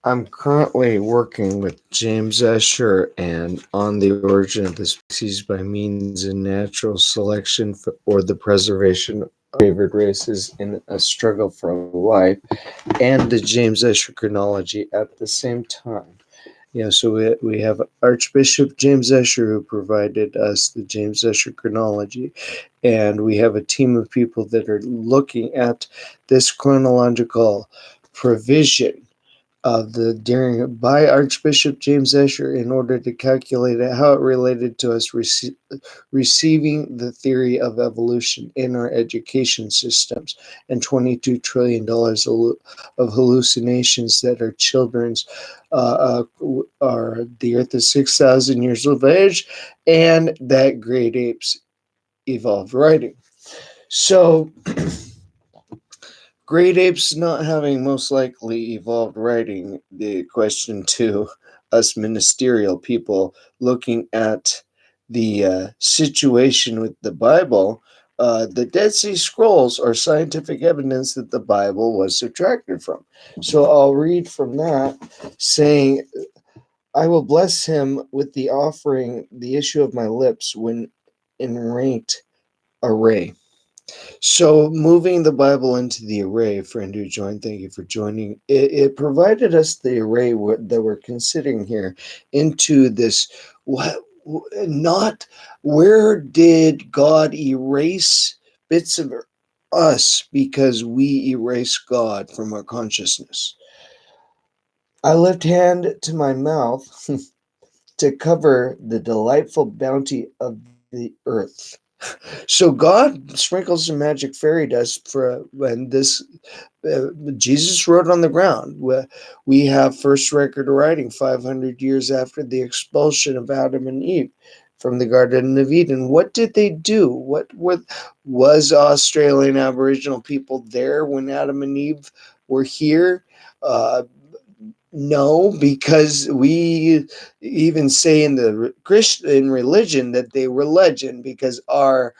I'm currently working with James Ussher and on the origin of the species by means of natural selection or the preservation of favored races in a struggle for life, and the James Ussher chronology at the same time. So we have Archbishop James Ussher, who provided us the James Ussher chronology, and we have a team of people that are looking at this chronological provision of the during by Archbishop James Ussher in order to calculate how it related to us receiving the theory of evolution in our education systems, and $22 trillion of hallucinations that are children's are the earth is 6,000 years of age, and that great apes evolved writing. So great apes not having most likely evolved writing, the question to us ministerial people looking at the situation with the Bible, the Dead Sea Scrolls are scientific evidence that the Bible was subtracted from. So I'll read from that, saying, I will bless him with the offering, the issue of my lips, when in ranked array. So moving the Bible into the array, friend who joined, thank you for joining. It provided us the array that we're considering here into this. What not? Where did God erase bits of us because we erase God from our consciousness? I lift hand to my mouth to cover the delightful bounty of the earth. So God sprinkles some magic fairy dust for when this Jesus wrote on the ground. We have first record of writing 500 years after the expulsion of Adam and Eve from the Garden of Eden. What did they do? What was Australian Aboriginal people there when Adam and Eve were here? No, because we even say in the Christian religion that they were legend, because our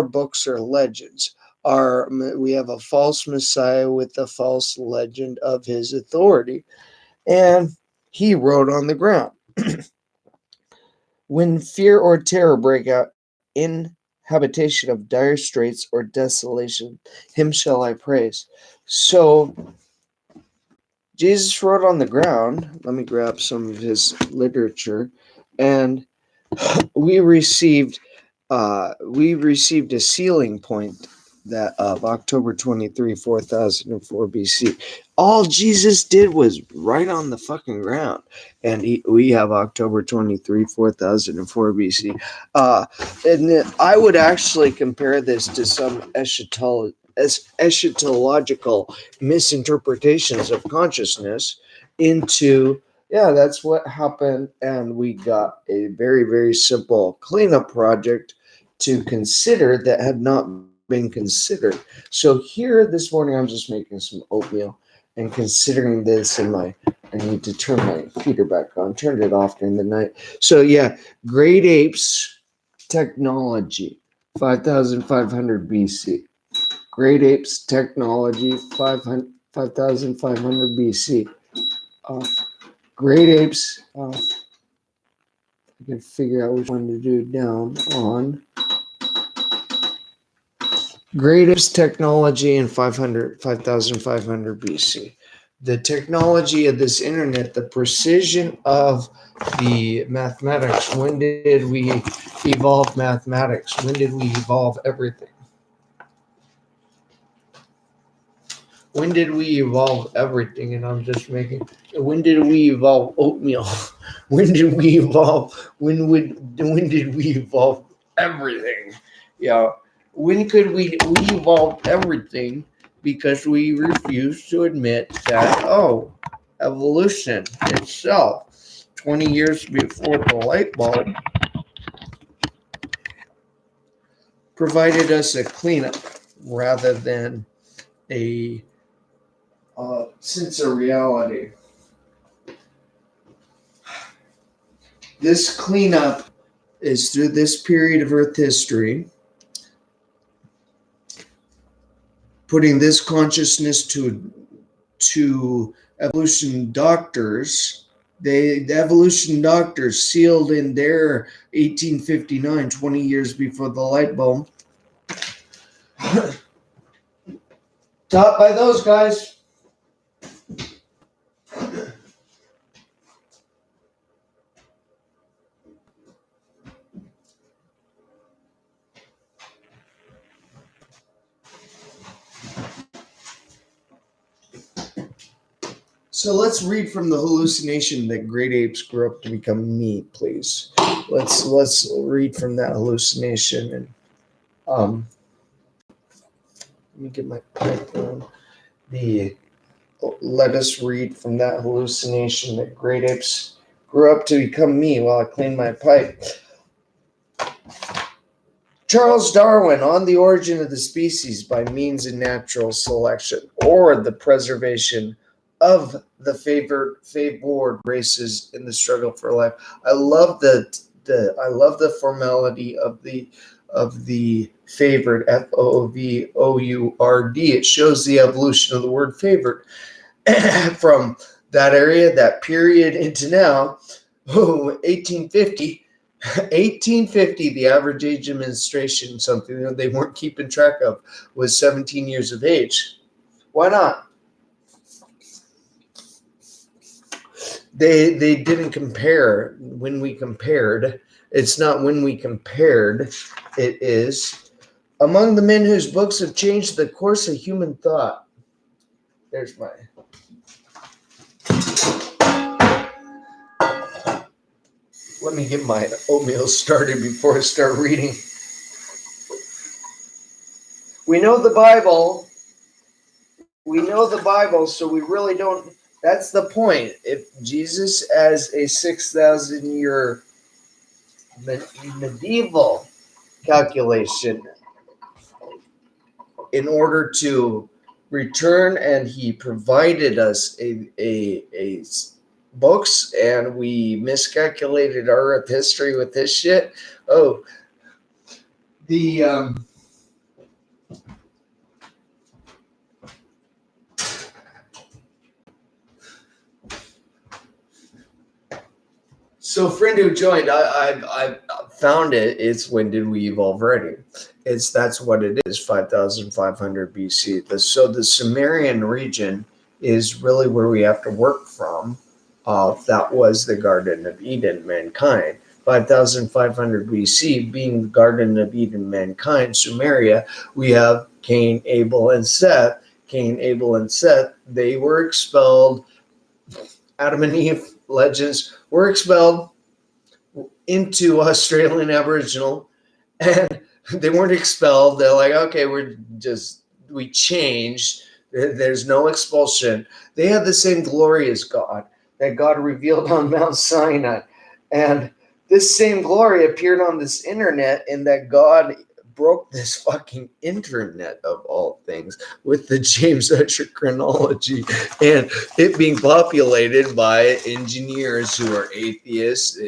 books are legends. We have a false Messiah with a false legend of his authority, and he wrote on the ground. When fear or terror break out in habitation of dire straits or desolation, him shall I praise. So Jesus wrote on the ground. Let me grab some of his literature, and we received a sealing point that of October 23, 4004 BC. All Jesus did was write on the fucking ground, and we have October 23, 4004 BC. And I would actually compare this to some eschatological misinterpretations of consciousness into, yeah, that's what happened, and we got a very, very simple cleanup project to consider that had not been considered. So here this morning, I'm just making some oatmeal and considering this in I need to turn my heater back on, turned it off during the night. So yeah, great apes technology, 5,500 BC. Great apes technology, 5,500 BC. Great apes, I can figure out which one to do down on. Great apes technology in 5,500 BC. The technology of this internet, the precision of the mathematics. When did we evolve mathematics? When did we evolve everything? When did we evolve everything? And I'm just making. When did we evolve oatmeal? When did we evolve? When did we evolve everything? Yeah. When could we evolved everything because we refused to admit that evolution itself, 20 years before the light bulb, provided us a cleanup rather than a sense of reality. This cleanup is through this period of Earth history, putting this consciousness to evolution doctors. The evolution doctors sealed in their 1859, 20 years before the light bulb. Taught by those guys. So let's read from the hallucination that great apes grew up to become me, please. Let's read from that hallucination and let me get my pipe on. Let us read from that hallucination that great apes grew up to become me while I clean my pipe. Charles Darwin on the origin of the species by means of natural selection or the preservation of the favored races in the struggle for life. I love the formality of the favored, FOVOURD. It shows the evolution of the word favored from that area, that period into now. 1850. 1850, the average age of menstruation, something that they weren't keeping track of, was 17 years of age. Why not? They didn't compare when we compared. It's not when we compared. It is among the men whose books have changed the course of human thought. There's my... Let me get my oatmeal started before I start reading. We know the Bible. We know the Bible, so we really don't. That's the point. If Jesus, as a 6,000-year medieval calculation, in order to return, and he provided us a books, and we miscalculated our Earth history with this shit. Oh, the So, friend who joined, I found it. It's When Did We Evolve Writing? That's what it is. 5,500 BC. So the Sumerian region is really where we have to work from. That was the Garden of Eden, mankind. 5,500 BC, being the Garden of Eden, mankind, Sumeria, we have Cain, Abel, and Seth. Cain, Abel, and Seth, they were expelled. Adam and Eve legends were expelled into Australian Aboriginal, and they weren't expelled. They're like, okay, we changed. There's no expulsion. They had the same glory as God that God revealed on Mount Sinai. And this same glory appeared on this internet, and that God broke this fucking internet of all things with the James Ussher chronology, and it being populated by engineers who are atheists,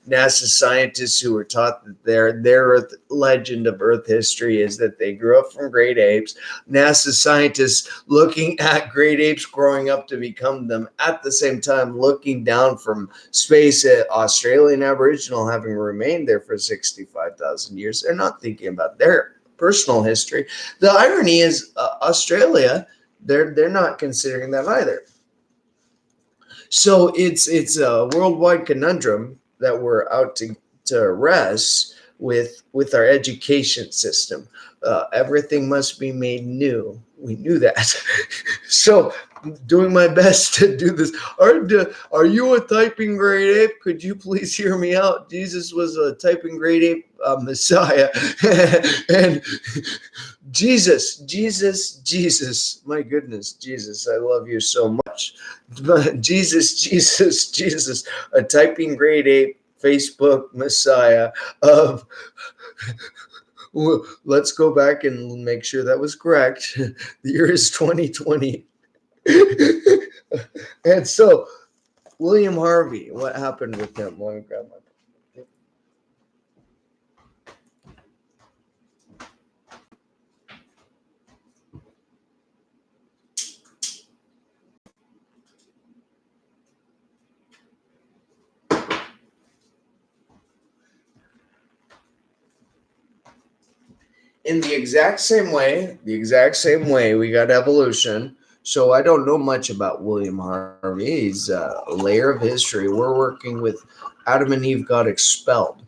NASA scientists who were taught that their legend of Earth history is that they grew up from great apes. NASA scientists looking at great apes growing up to become them, at the same time looking down from space at Australian Aboriginal having remained there for 65,000 years. They're not thinking about their personal history. The irony is Australia, they're not considering that either. So it's a worldwide conundrum that we're out to arrest with our education system. Everything must be made new. We knew that. So doing my best to do this. Are you a typing grade ape? Could you please hear me out? Jesus was a typing grade ape Messiah. And Jesus, my goodness, Jesus, I love you so much. Jesus, a typing grade ape Facebook Messiah of... Let's go back and make sure that was correct. The year is 2020. And so, William Harvey, what happened with him? Let me grab my in the exact same way, we got evolution. So I don't know much about William Harvey. He's a layer of history. We're working with Adam and Eve got expelled.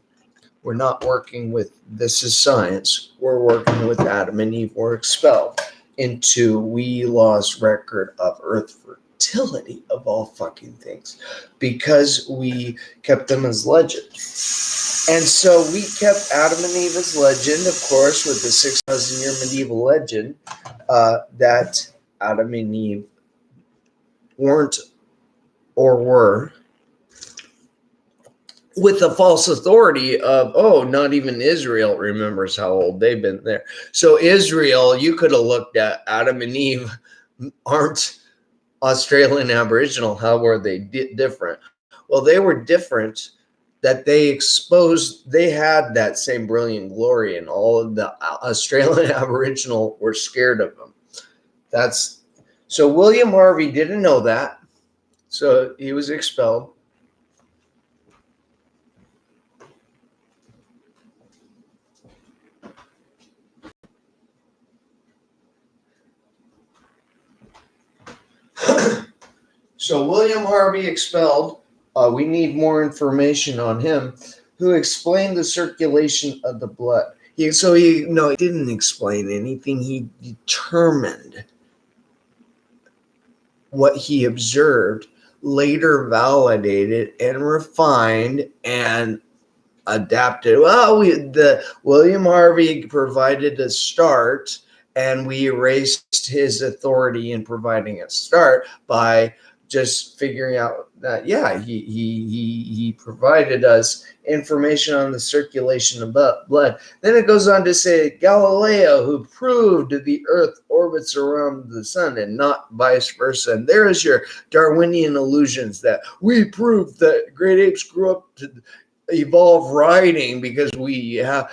We're not working with this is science. We're working with Adam and Eve were expelled into we lost record of Earth fertility of all fucking things because we kept them as legend. And so we kept Adam and Eve as legend, of course, with the 6,000 year medieval legend that Adam and Eve weren't or were, with the false authority of, oh, not even Israel remembers how old they've been there. So Israel, you could have looked at Adam and Eve aren't Australian Aboriginal. How were they different? Well, they were different that they exposed, they had that same brilliant glory, and all of the Australian Aboriginal were scared of them. So William Harvey didn't know that. So he was expelled. So William Harvey expelled. We need more information on him, who explained the circulation of the blood. He didn't explain anything. He determined what he observed, later validated and refined and adapted. Well, William Harvey provided a start, and we erased his authority in providing a start by just figuring out that he provided us information on the circulation of blood. Then it goes on to say Galileo, who proved the earth orbits around the sun and not vice versa. And there is your Darwinian illusions that we proved that great apes grew up to evolve riding because we have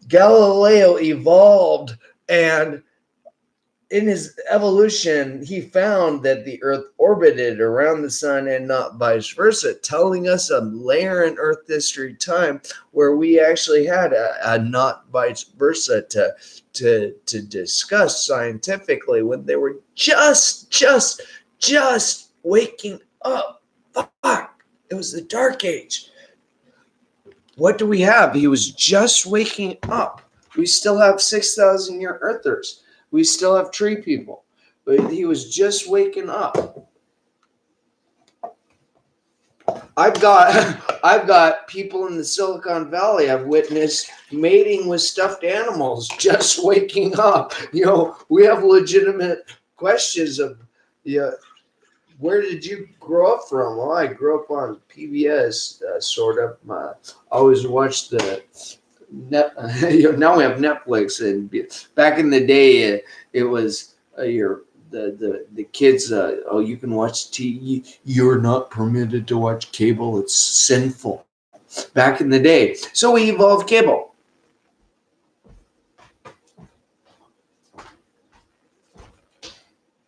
Galileo evolved, and in his evolution, he found that the Earth orbited around the sun and not vice versa, telling us a layer in Earth history time where we actually had a not vice versa to discuss scientifically when they were just waking up. Fuck! It was the Dark Age. What do we have? He was just waking up. We still have 6,000 year Earthers. We still have tree people, but he was just waking up. I've got people in the Silicon Valley I've witnessed mating with stuffed animals, just waking up. We have legitimate questions of, where did you grow up from? Well, I grew up on PBS, sort of. Always watched the now we have Netflix, and back in the day, it was the kids. You can watch TV. You're not permitted to watch cable. It's sinful. Back in the day, so we evolved cable.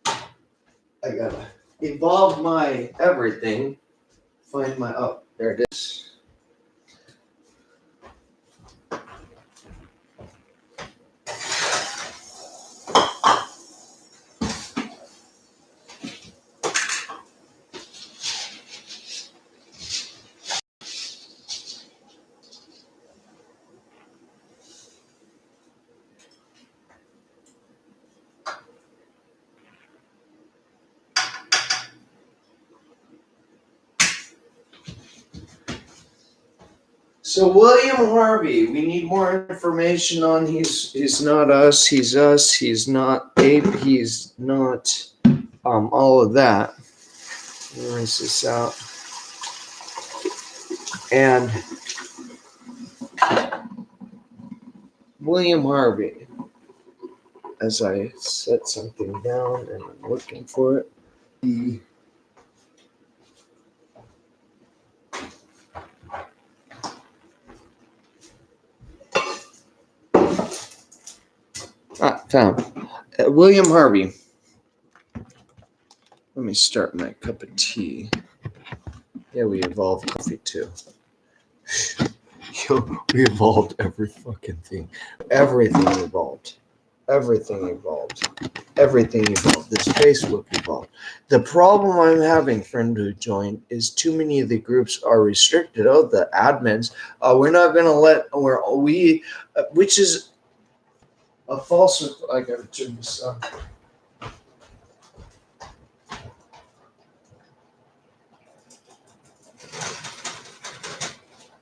I gotta evolve my everything. Find my there it is. So William Harvey, we need more information on. He's not us. He's us. He's not ape. He's not all of that. Rinse this out. And William Harvey, as I set something down and I'm looking for it. Found. William Harvey. Let me start my cup of tea. Yeah, we evolved coffee too. We evolved every fucking thing. Everything evolved. Everything evolved. Everything evolved. This Facebook evolved. The problem I'm having, friend who joined, is too many of the groups are restricted. Oh, the admins. We're not going to let, which is a false. I got to turn this on.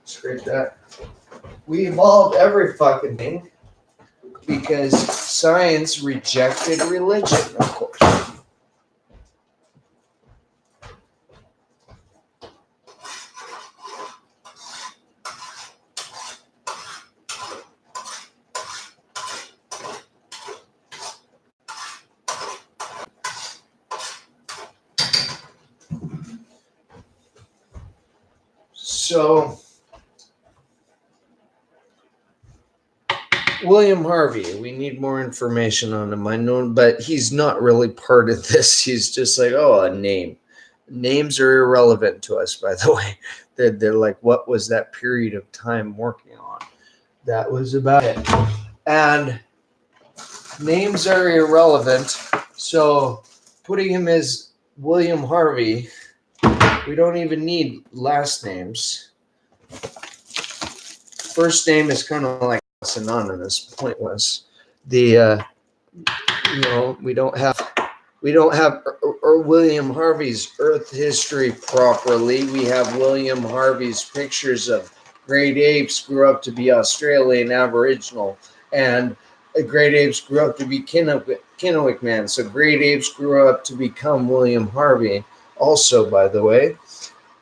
Scrape that. We evolved every fucking thing because science rejected religion, of course. So, William Harvey, we need more information on him. I know, but he's not really part of this. He's just like, oh, a name. Names are irrelevant to us, by the way. They're like, what was that period of time working on? That was about it. And names are irrelevant. So putting him as William Harvey, we don't even need last names. First name is kind of like synonymous, pointless. We don't have William Harvey's Earth history properly. We have William Harvey's pictures of great apes grew up to be Australian Aboriginal, and great apes grew up to be Kennewick man. So great apes grew up to become William Harvey, also, by the way,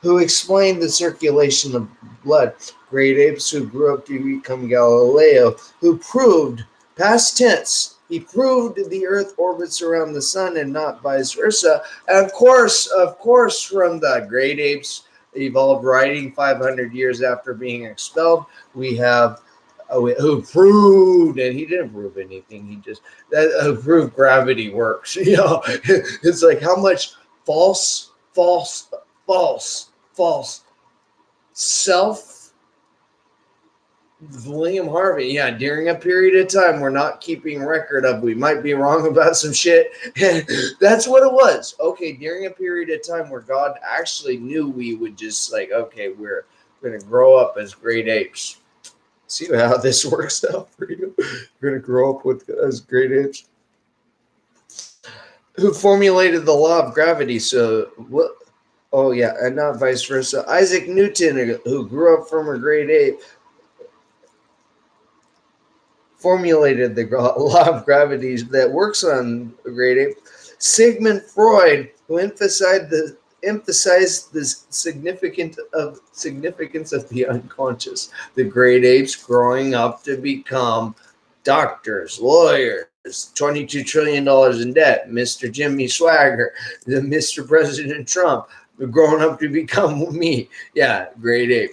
who explained the circulation of blood. Great apes who grew up to become Galileo, who proved, past tense, he proved the Earth orbits around the sun and not vice versa. And of course, from the great apes evolved writing 500 years after being expelled, we have who proved, and he didn't prove anything. He just proved gravity works. It's like how much false self. William Harvey, yeah, during a period of time we're not keeping record of. We might be wrong about some shit. That's what it was. Okay, during a period of time where God actually knew we would just like, okay, we're going to grow up as great apes. See how this works out for you? You're going to grow up as great apes. Who formulated the law of gravity? So what? Oh yeah, and not vice versa. Isaac Newton, who grew up from a great ape, formulated the law of gravity that works on a great ape. Sigmund Freud, who emphasized the significance of the unconscious. The great apes growing up to become doctors, lawyers, $22 trillion in debt, Mr. Jimmy Swagger, the Mr. President Trump, growing up to become me. Yeah, great ape.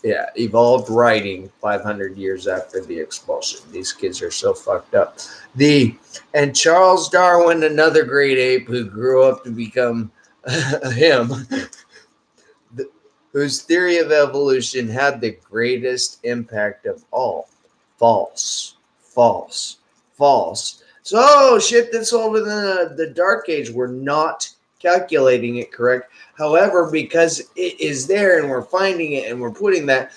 Yeah, evolved writing 500 years after the expulsion. These kids are so fucked up. And Charles Darwin, another great ape who grew up to become him, whose theory of evolution had the greatest impact of all. False. So shit that's older than the Dark Age, we're not calculating it correct. However, because it is there and we're finding it and we're putting that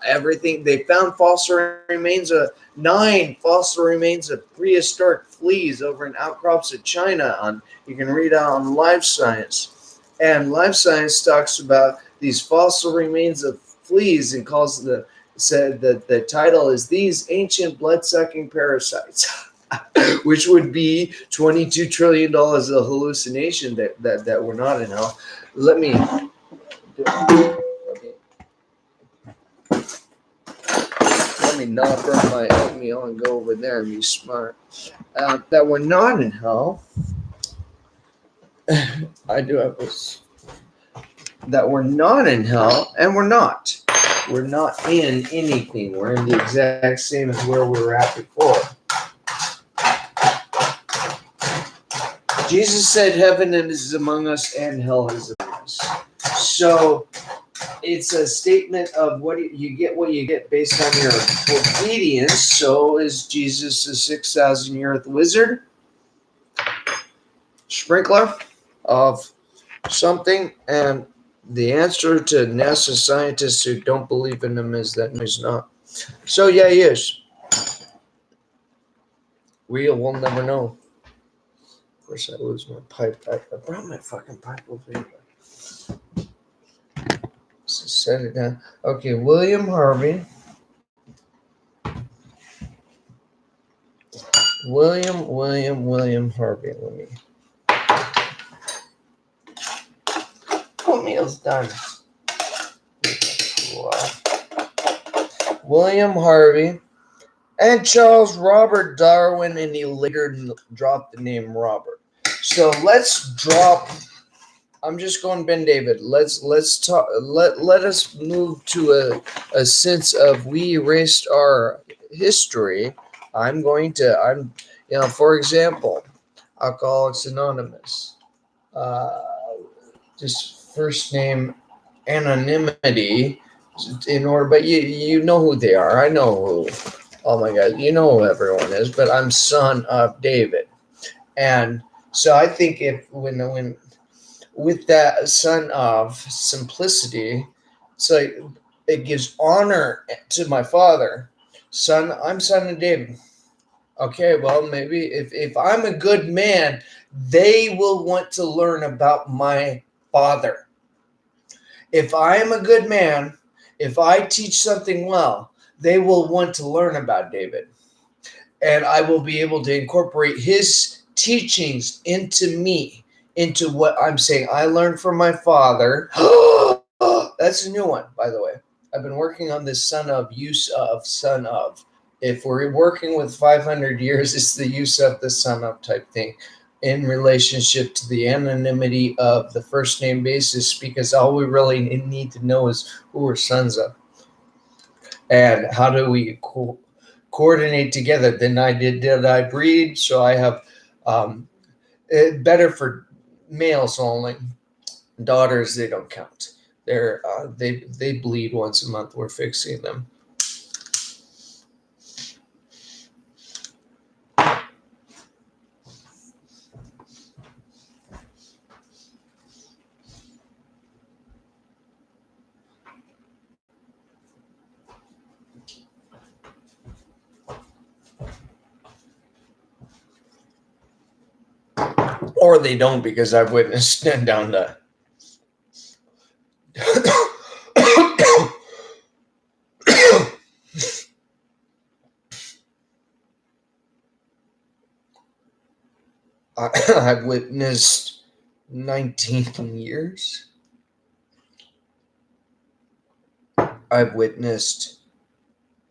everything, they found fossil remains of 9 fossil remains of prehistoric fleas over in outcrops of China. You can read out on Life Science, and Life Science talks about these fossil remains of fleas and said that the title is "These Ancient Blood-Sucking Parasites." Which would be $22 trillion of hallucination that we're not in hell. Let me not burn my oatmeal and go over there and be smart. That we're not in hell. I do have this. That we're not in hell, and we're not. We're not in anything. We're in the exact same as where we were at before. Jesus said heaven is among us and hell is among us. So it's a statement of you get based on your obedience. So is Jesus a 6,000-year wizard, sprinkler of something? And the answer to NASA scientists who don't believe in him is that he's not. So yeah, he is. We'll never know. Of course, I lose my pipe. I brought my fucking pipe over here. So set it down. Okay, William Harvey. William Harvey. Let me. Oatmeal's done. William Harvey and Charles Robert Darwin, and he later dropped the name Robert. So let's drop. I'm just going Ben David. Let's talk. Let us move to a sense of we erased our history. For example, Alcoholics Anonymous. Just first name anonymity in order, but you know who they are. I know who. Oh my God, you know who everyone is. But I'm son of David, and so I think if when with that son of simplicity, so it gives honor to my father. I'm son of David. Okay, well, maybe if I'm a good man, they will want to learn about my father. If I am a good man, if I teach something well, they will want to learn about David. And I will be able to incorporate his teachings into me, into what I'm saying. I learned from my father. That's a new one, by the way. I've been working on this son of. If we're working with 500 years, it's the use of the son of type thing in relationship to the anonymity of the first name basis, because all we really need to know is who we're sons of. And how do we coordinate together? Then did I breed? So I have better for males only. Daughters, they don't count. They bleed once a month. We're fixing them. Or they don't, because I've witnessed down to I've witnessed 19 years. I've witnessed,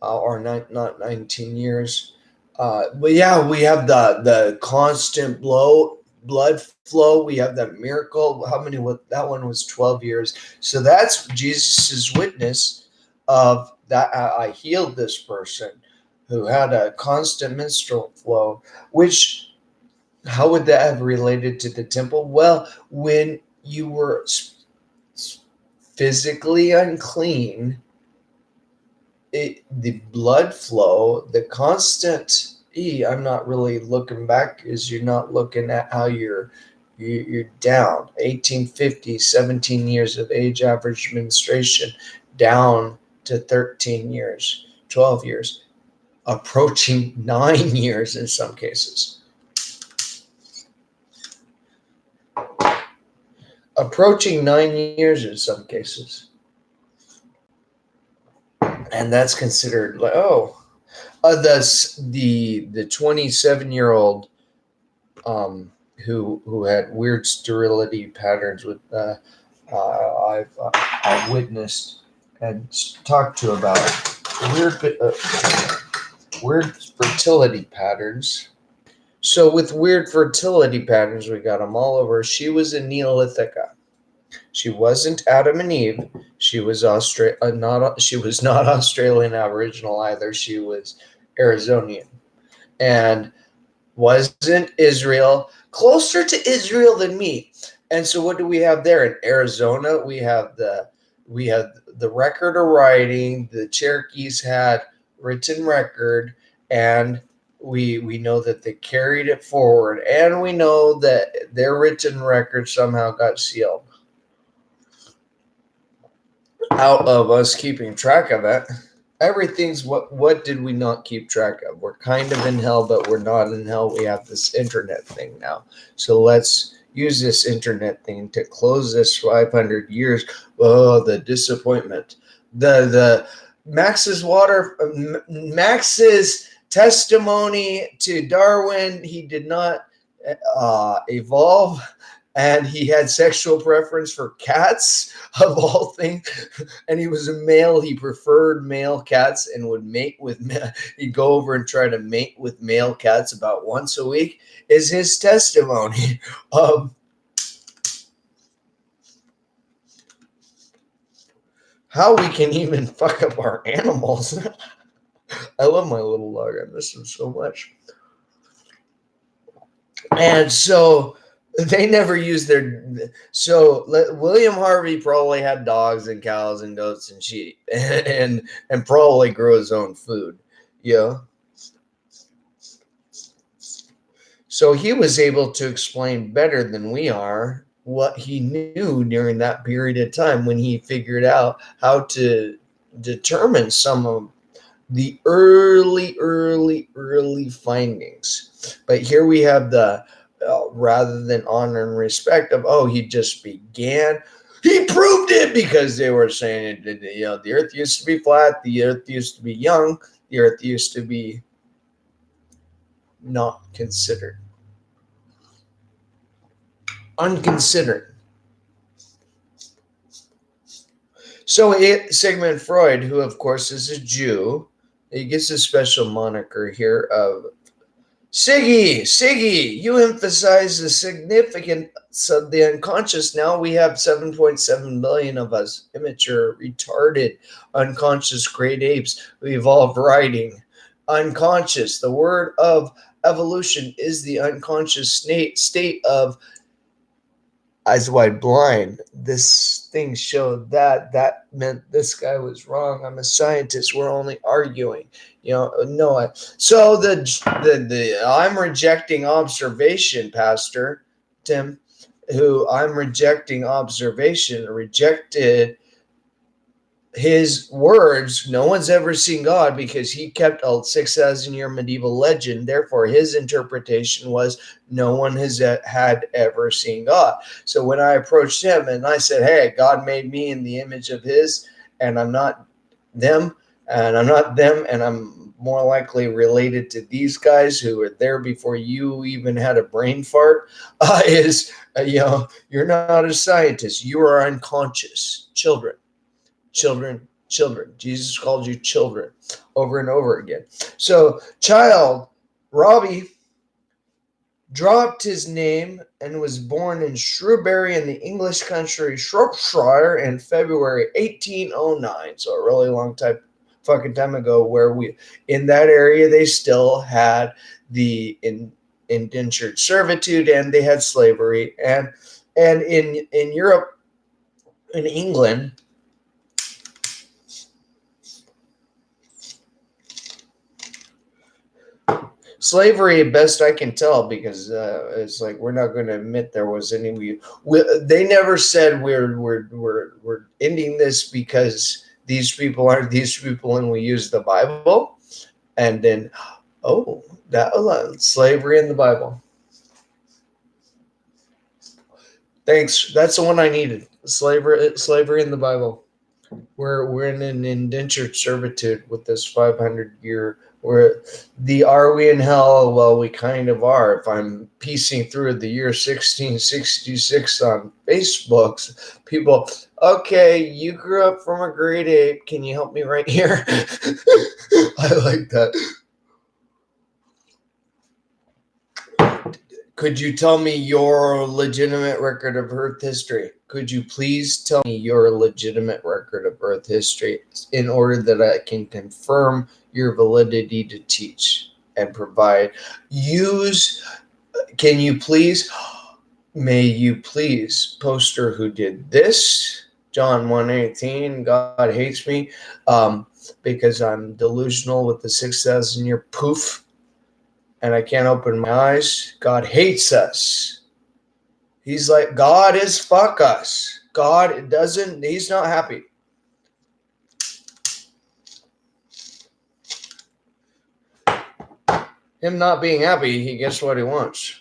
or not 19 years. But yeah, we have the constant blood flow. We have that miracle. That one was 12 years. So that's Jesus's witness of that. I healed this person who had a constant menstrual flow, which, how would that have related to the temple? Well, when you were physically unclean, the blood flow, the constant. I'm not really looking back, is you're not looking at how you're down. 1850, 17 years of age average menstruation, down to 13 years, 12 years, approaching 9 years in some cases. Approaching 9 years in some cases. And that's considered like, the 27-year-old who had weird sterility patterns with I've witnessed and talked to about weird fertility patterns. So with weird fertility patterns, we got them all over. She was a Neolithica. She wasn't Adam and Eve. She was She was not Australian Aboriginal either. She was Arizonian, and wasn't Israel. Closer to Israel than me. And so, what do we have there in Arizona? We have the We had the record of writing. The Cherokees had written record, and we know that they carried it forward, and we know that their written record somehow got sealed out of us keeping track of it. Everything's what did we not keep track of? We're kind of in hell, but we're not in hell. We have this internet thing now. So let's use this internet thing to close this 500 years. Oh, the disappointment. The Max's testimony to Darwin, he did not evolve, and he had sexual preference for cats of all things, and he was a male. He preferred male cats and would mate with he'd go over and try to mate with male cats about once a week, is his testimony. How we can even fuck up our animals. I love my little dog. I miss him so much. And so they never used William Harvey probably had dogs and cows and goats and sheep and probably grew his own food. So he was able to explain better than we are what he knew during that period of time when he figured out how to determine some of the early findings. But here we have the rather than honor and respect of, he just began. He proved it, because they were saying the earth used to be flat, the earth used to be young, the earth used to be not considered. Unconsidered. So Sigmund Freud, who of course is a Jew, he gets a special moniker here of Siggy, you emphasize the significance of the unconscious. Now we have 7.7 billion of us, immature, retarded, unconscious great apes who evolved writing. Unconscious, the word of evolution is the unconscious state of eyes wide blind. This thing showed that meant this guy was wrong. I'm a scientist. We're only arguing. No. So the I'm rejecting observation, Pastor Tim, who I'm rejecting observation, rejected his words. No one's ever seen God, because he kept a 6,000-year medieval legend. Therefore, his interpretation was no one had ever seen God. So when I approached him and I said, hey, God made me in the image of his, and I'm not them, and I'm not them, and I'm more likely related to these guys who were there before you even had a brain fart, you're not a scientist. You are unconscious. Children. Jesus called you children over and over again. So child, Robbie, dropped his name and was born in Shrewsbury in the English country Shropshire in February 1809. So a really long fucking time ago, where in that area they still had the indentured servitude, and they had slavery, and in Europe, in England, slavery, best I can tell, because it's like we're not going to admit there was any. They never said we're ending this because these people aren't these people, and we use the Bible, and then slavery in the Bible. Thanks. That's the one I needed. Slavery in the Bible. We're in an indentured servitude with this 500-year. Are we in hell? Well, we kind of are. If I'm piecing through the year 1666 on Facebook, people, okay, you grew up from a great ape. Can you help me right here? I like that. Could you tell me your legitimate record of Earth history? Could you please tell me your legitimate record of Earth history in order that I can confirm your validity to teach and provide? May you please, poster who did this, John 1:18, God hates me because I'm delusional with the 6,000-year poof and I can't open my eyes. God hates us. He's like, God is fuck us. God doesn't, he's not happy. Him not being happy, he gets what he wants.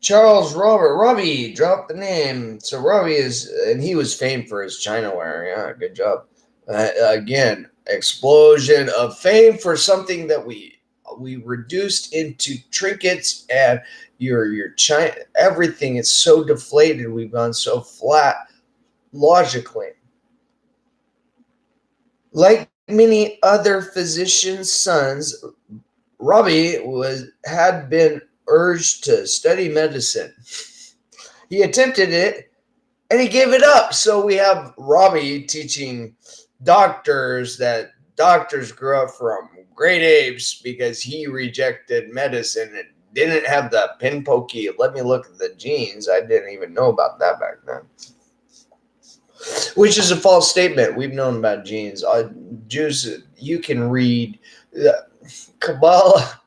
Charles Robert, Robbie, drop the name. So Robbie is, and he was famed for his Chinaware. Yeah, good job. Again, explosion of fame for something that we reduced into trinkets, and your China, everything is so deflated. We've gone so flat logically. Like many other physicians' sons, Robbie had been urged to study medicine. He attempted it and he gave it up. So we have Robbie teaching doctors that doctors grew up from great apes because he rejected medicine and didn't have the pin pokey. Let me look at the genes. I didn't even know about that back then. Which is a false statement. We've known about genes. Jews, you can read Kabbalah.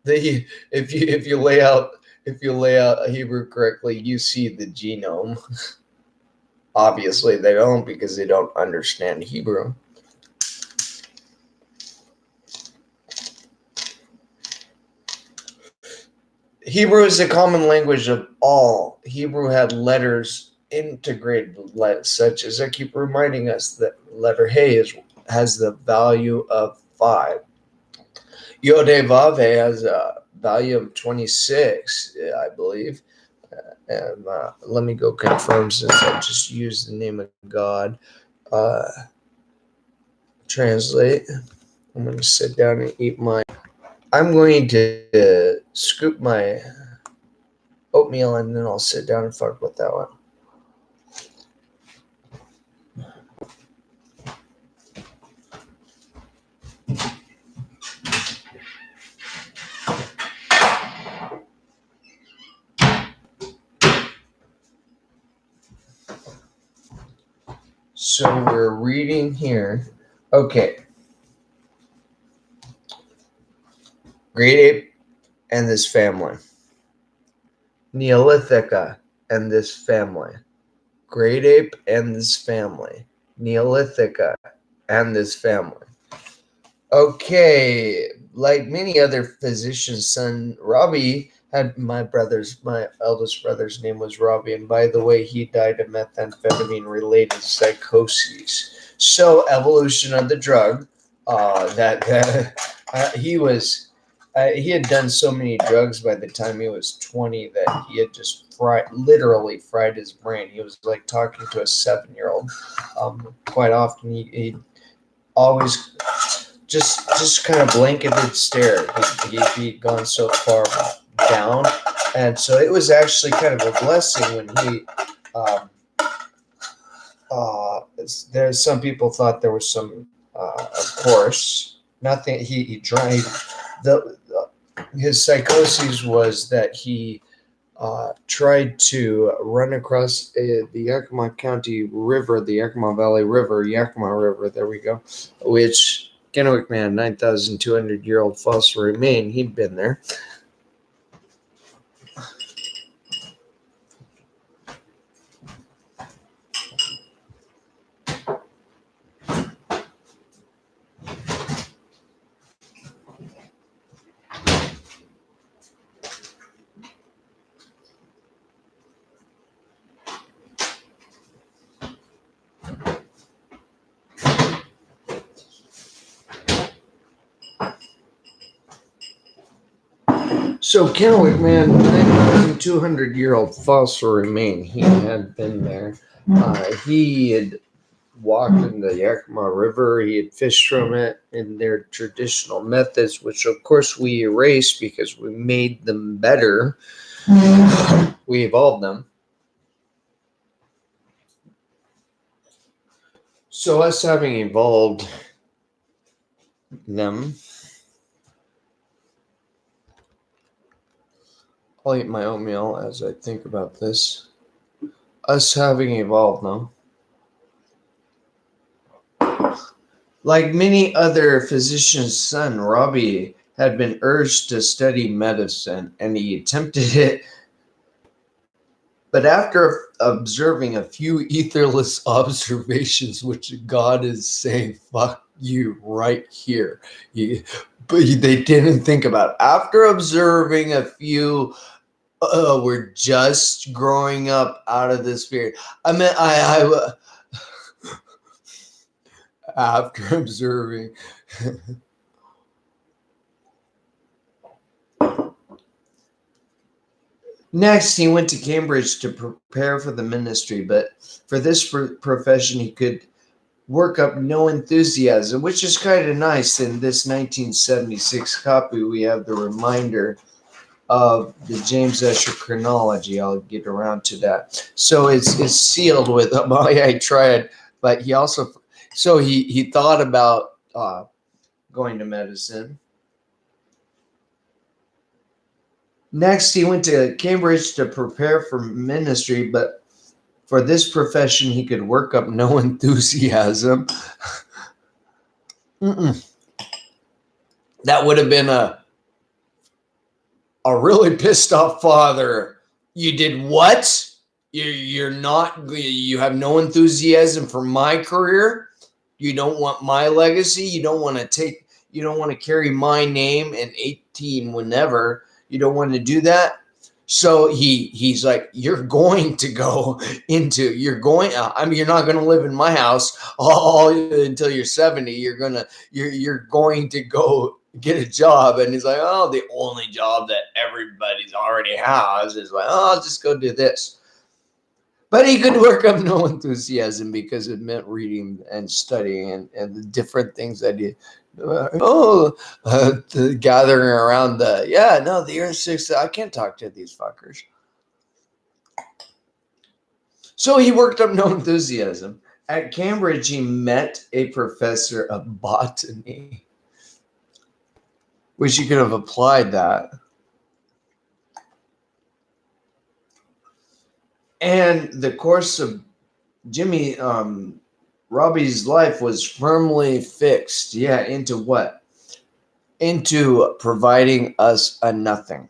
If you lay out Hebrew correctly, you see the genome. Obviously, they don't because they don't understand Hebrew. Hebrew is the common language of all. Hebrew had letters integrated, such as I keep reminding us that letter Hey has the value of 5. Yod He Vav He has a value of 26, I believe. And let me go confirm since I just used the name of God. Translate. I'm going to sit down and eat I'm going to scoop my oatmeal and then I'll sit down and fuck with that one. So we're reading here. Okay. Great ape and this family. Neolithica and this family. Great ape and this family. Neolithica and this family. Okay. Like many other physicians' son, Robbie had my eldest brother's name was Robbie, and by the way, he died of methamphetamine-related psychosis. So, evolution of the drug. He had done so many drugs by the time he was 20 that he had just literally fried his brain. He was like talking to a 7-year-old. Quite often, he always just kind of blanketed stare. He'd gone so far down, and so it was actually kind of a blessing when he. There's some people thought there was some, of course, nothing. He tried. His psychosis was that he tried to run across the Yakima County River, the Yakima Valley River, Yakima River. There we go. Which Kennewick Man, 9,200-year-old fossil remain. He'd been there. So Kennewick Man, 9,200-year-old fossil remain. He had been there. He had walked in the Yakima River. He had fished from it in their traditional methods, which of course we erased because we made them better. We evolved them. So us having evolved them, I'll eat my oatmeal as I think about this. Us having evolved now. Like many other physicians' son, Robbie had been urged to study medicine, and he attempted it. But after observing a few etherless observations, which God is saying, fuck you right here. But they didn't think about it. After observing a few, we're just growing up out of this period. I mean, after observing. Next, he went to Cambridge to prepare for the ministry, but for this profession, he could work up no enthusiasm, which is kind of nice. In this 1976 copy, we have the reminder of the James Ussher chronology. I'll get around to that. So it's sealed with, oh yeah, I tried, but he also, so he thought about going to medicine. Next, he went to Cambridge to prepare for ministry, but for this profession, he could work up no enthusiasm. That would have been a really pissed off father. You did what? You're not, you have no enthusiasm for my career. You don't want my legacy. You don't want to carry my name in 18 whenever. You don't want to do that. So he's like, you're going to go into, you're not going to live in my house all until you're 70. You're going to go get a job. And he's like, oh, the only job that everybody's already has is like, oh, I'll just go do this. But he could work up no enthusiasm because it meant reading and studying and the different things that he, gathering around the Earth 6. I can't talk to these fuckers. So he worked up no enthusiasm. At Cambridge, he met a professor of botany. Wish you could have applied that. And the course of Robbie's life was firmly fixed. Into what? Into providing us a nothing.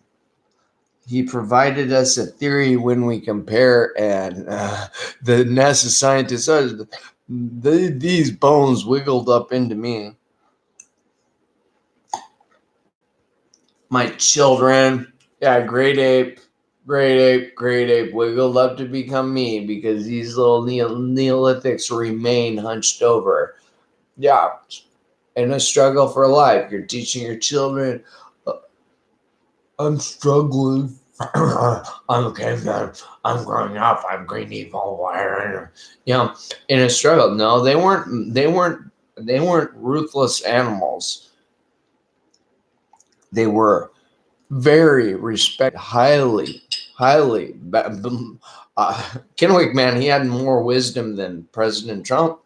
He provided us a theory when we compare, and the NASA scientist says, these bones wiggled up into me. My children, great ape wiggled up to become me because these little Neolithics remain hunched over. Yeah, in a struggle for life. You're teaching your children, I'm struggling. I'm a caveman. I'm growing up. I'm green evil. In a struggle. No, they weren't ruthless animals. They were very respected, highly. Kennewick, man, he had more wisdom than President Trump.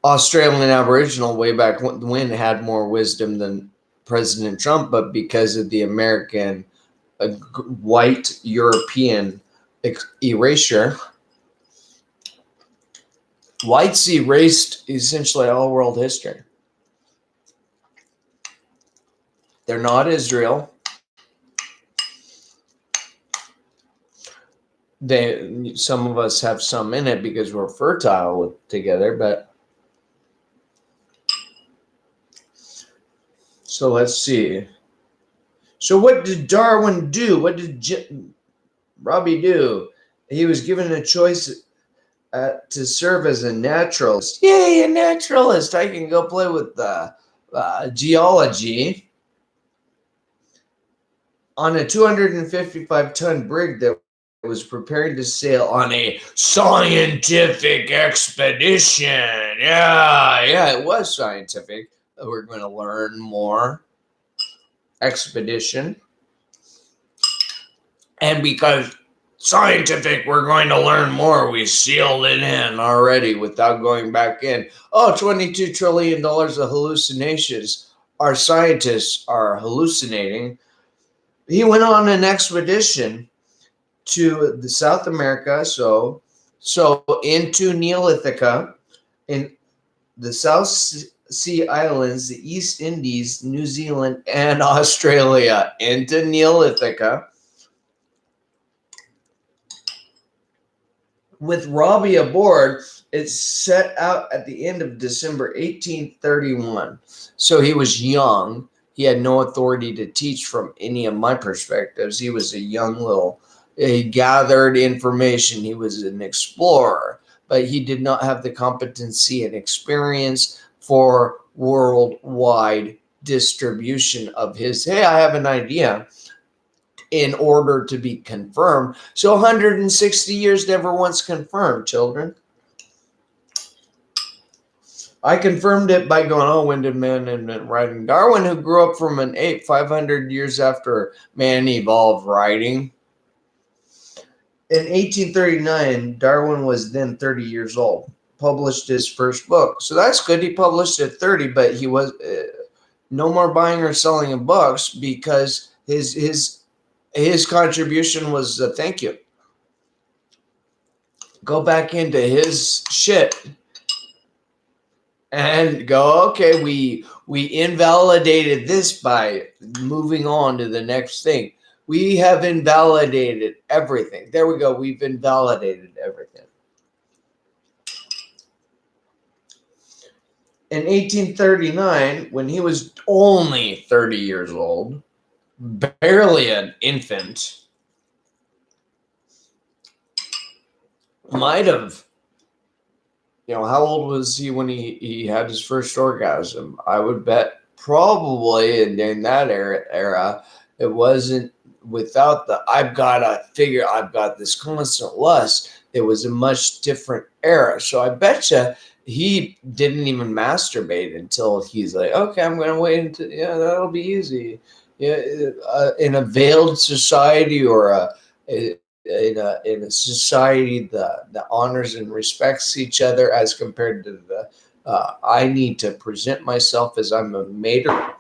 Australian Aboriginal way back when had more wisdom than President Trump, but because of the American white European erasure, whites erased essentially all world history. They're not Israel. Some of us have some in it because we're fertile together, but so let's see. So what did Darwin do? What did Robbie do? He was given a choice to serve as a naturalist. Yay, a naturalist! I can go play with geology on a 255-ton brig that was preparing to sail on a scientific expedition. Yeah, it was scientific. We're going to learn more. Expedition. And because scientific, we're going to learn more, we sealed it in already without going back in. $22 trillion of hallucinations our scientists are hallucinating. He went on an expedition to the South America, so into Neolithica, in the South Sea Islands, the East Indies, New Zealand, and Australia, into Neolithica, with Robbie aboard. It set out at the end of December 1831. So he was young. He had no authority to teach from any of my perspectives. He was a young little, he gathered information. He was an explorer, but he did not have the competency and experience for worldwide distribution of his, hey, I have an idea, in order to be confirmed. So 160 years never once confirmed, children. I confirmed it by going, oh, when did man invent writing? Darwin, who grew up from an ape 500 years after man evolved writing. In 1839, Darwin was then 30 years old, published his first book. So that's good. He published at 30, but he was no more buying or selling of books, because his contribution was a thank you. Go back into his shit and go, okay, we invalidated this by moving on to the next thing. We have invalidated everything. There we go. We've invalidated everything. In 1839, when he was only 30 years old, barely an infant, might have, how old was he when he had his first orgasm? I would bet probably in that era, it wasn't without the, I've got this constant lust. It was a much different era. So I bet you he didn't even masturbate until he's like, okay, I'm going to wait until, that'll be easy. In a veiled society, or in a society that honors and respects each other, as compared to the I need to present myself as I'm a mater.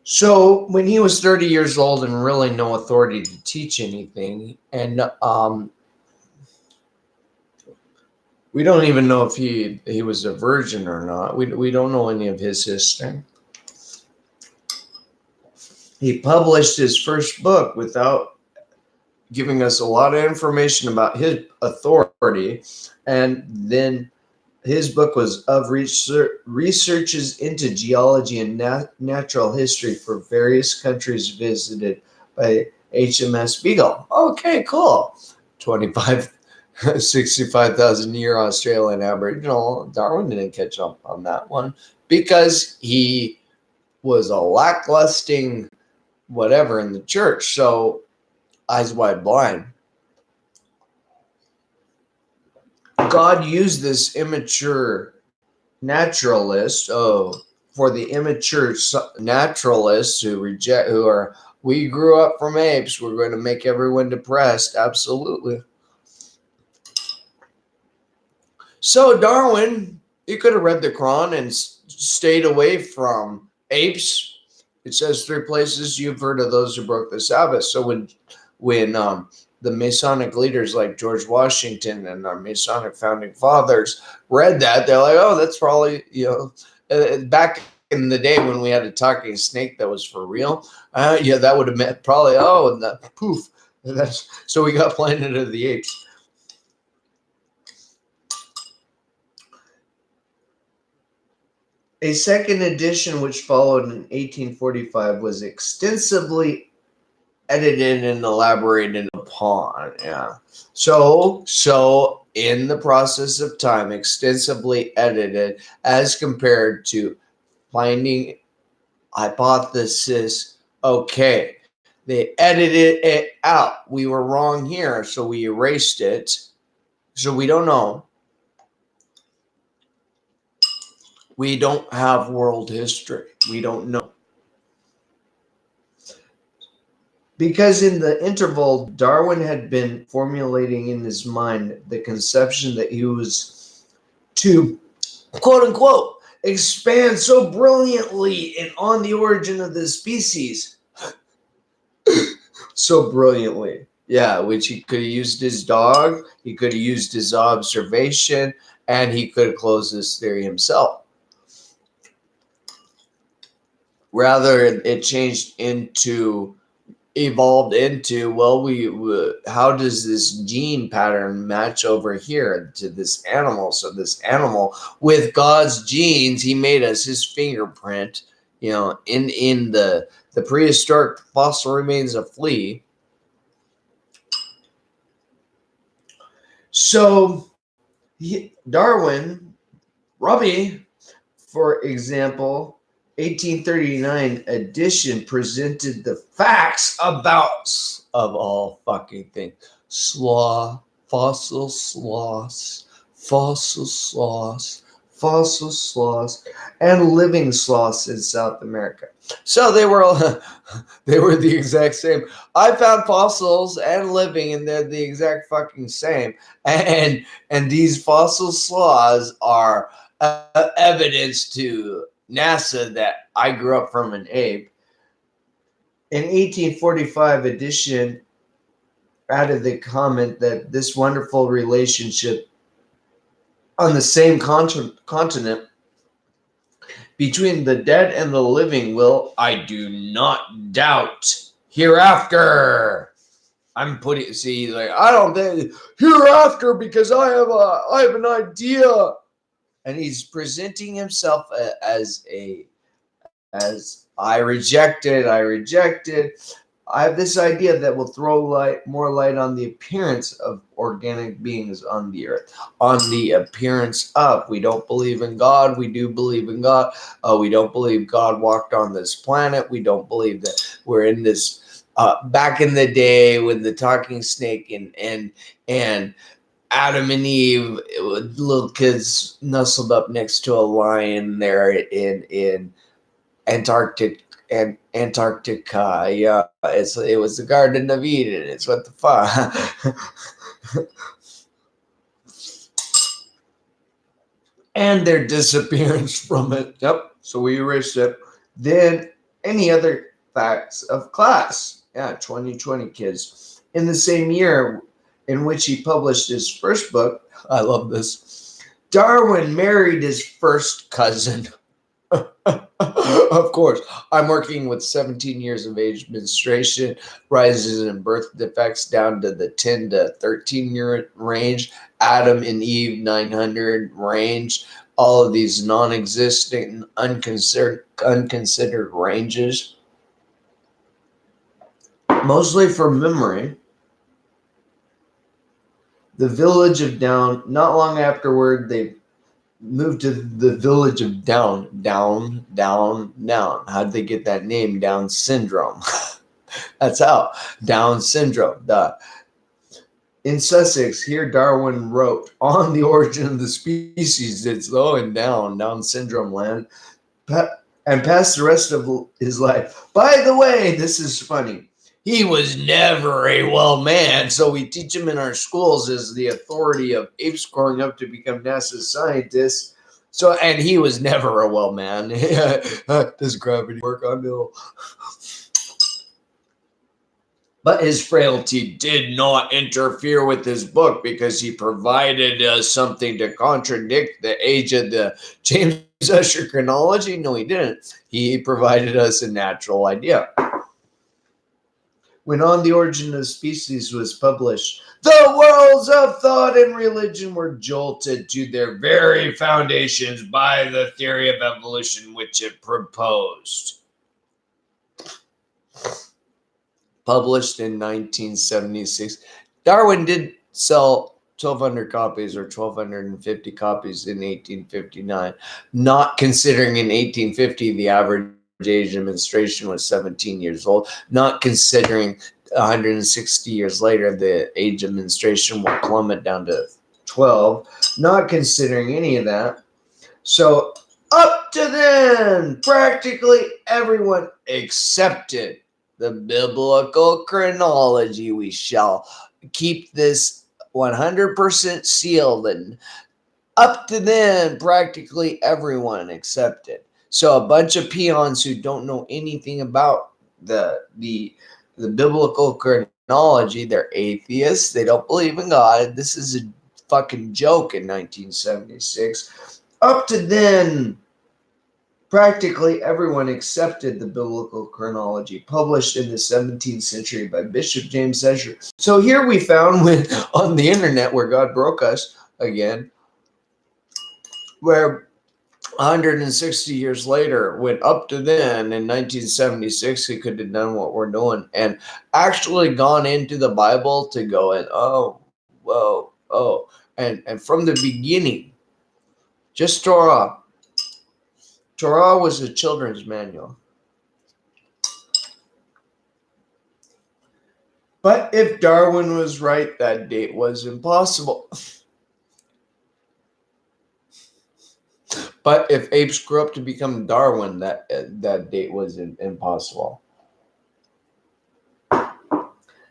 So when he was 30 years old and really no authority to teach anything, and we don't even know if he was a virgin or not. We don't know any of his history. He published his first book without giving us a lot of information about his authority. And then his book was of researches into geology and natural history for various countries visited by HMS Beagle. Okay, cool. 65,000 year Australian Aboriginal. Darwin didn't catch up on that one because he was a lacklusting whatever in the church. So eyes wide blind. God used this immature naturalist, for the immature naturalists who are, we grew up from apes, we're going to make everyone depressed. Absolutely. So Darwin, he could have read the Quran and stayed away from apes. It says 3 places, you've heard of those who broke the Sabbath. So when the Masonic leaders like George Washington and our Masonic founding fathers read that, they're like, oh, that's probably, back in the day when we had a talking snake that was for real, that would have meant probably, and that poof. So we got Planet of the Apes. A second edition, which followed in 1845, was extensively edited and elaborated upon. Yeah. So in the process of time, extensively edited as compared to finding hypothesis. Okay, they edited it out. We were wrong here, so we erased it. So we don't know. We don't have world history. We don't know. Because in the interval, Darwin had been formulating in his mind the conception that he was to, quote unquote, expands so brilliantly in On the Origin of the Species. So brilliantly. Yeah, which he could have used his dog, he could have used his observation, and he could have closed this theory himself. Rather, it evolved into, well, how does this gene pattern match over here to this animal? So this animal, with God's genes, he made us his fingerprint, in the prehistoric fossil remains of flea. So Darwin, Robbie, for example, 1839 edition presented the facts about, of all fucking things, fossil sloths, and living sloths in South America. So they were the exact same. I found fossils and living, and they're the exact fucking same. And these fossil sloths are evidence to NASA that I grew up from an ape. In 1845 edition added the comment that this wonderful relationship on the same continent between the dead and the living will, I do not doubt, hereafter. I'm putting, see, like, I don't think hereafter because I have an idea. And he's presenting himself as I rejected. I have this idea that will throw more light on the appearance of organic beings on the earth, on the appearance of. We don't believe in God. We do believe in God. We don't believe God walked on this planet. We don't believe that we're in this. Back in the day when the talking snake and Adam and Eve, little kids nestled up next to a lion there in Antarctica. Yeah, it was the Garden of Eden. It's what the fuck. And their disappearance from it. Yep. So we erased it. Then any other facts of class. Yeah, 2020 kids. In the same year in which he published his first book, I love this, Darwin married his first cousin. Of course, I'm working with 17 years of age menstruation, rises in birth defects down to the 10 to 13 year range, Adam and Eve 900 range, all of these non-existent, unconsidered ranges, mostly for memory. The village of Down, not long afterward, they moved to the village of Down. How'd they get that name? Down syndrome. That's how. Down syndrome. In Sussex, here Darwin wrote On the Origin of the Species. It's in Down syndrome land, and passed the rest of his life. By the way, this is funny. He was never a well man, so we teach him in our schools as the authority of apes growing up to become NASA scientists. So, and he was never a well man. Does gravity work? I know. But his frailty did not interfere with his book because he provided us something to contradict the age of the James Ussher chronology. No, he didn't. He provided us a natural idea. When On the Origin of Species was published, the worlds of thought and religion were jolted to their very foundations by the theory of evolution which it proposed. Published in 1976. Darwin did sell 1,200 copies or 1,250 copies in 1859, not considering in 1850 the average age of menstruation was 17 years old, not considering 160 years later the age of menstruation will plummet down to 12, not considering any of that. So up to then, practically everyone accepted the biblical chronology. We shall keep this 100% sealed, and Up to then, practically everyone accepted. So a bunch of peons who don't know anything about the biblical chronology, they're atheists, they don't believe in God. This is a fucking joke in 1976. Up to then, practically everyone accepted the biblical chronology published in the 17th century by Bishop James Ussher. So here we found on the internet where God broke us again, where 160 years later, when up to then in 1976, he could have done what we're doing and actually gone into the Bible to go and, oh, whoa, oh. And from the beginning, just Torah. Torah was a children's manual. But if Darwin was right, that date was impossible. But if apes grew up to become Darwin, that date was impossible.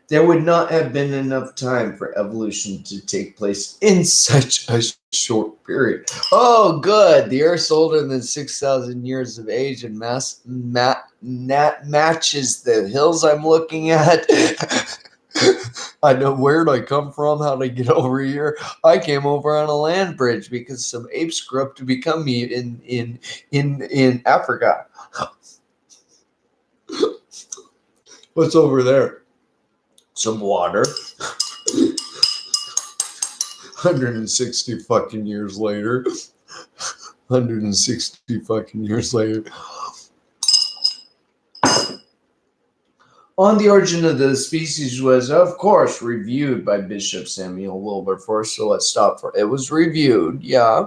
There would not have been enough time for evolution to take place in such a short period. Oh, good. The Earth's older than 6,000 years of age and matches the hills I'm looking at. I know where did I come from, how did I get over here? I came over on a land bridge because some apes grew up to become me in Africa. What's over there? Some water. 160 fucking years later. 160 fucking years later. On the Origin of the Species was, of course, reviewed by Bishop Samuel Wilberforce. So let's stop for it. It was reviewed, yeah.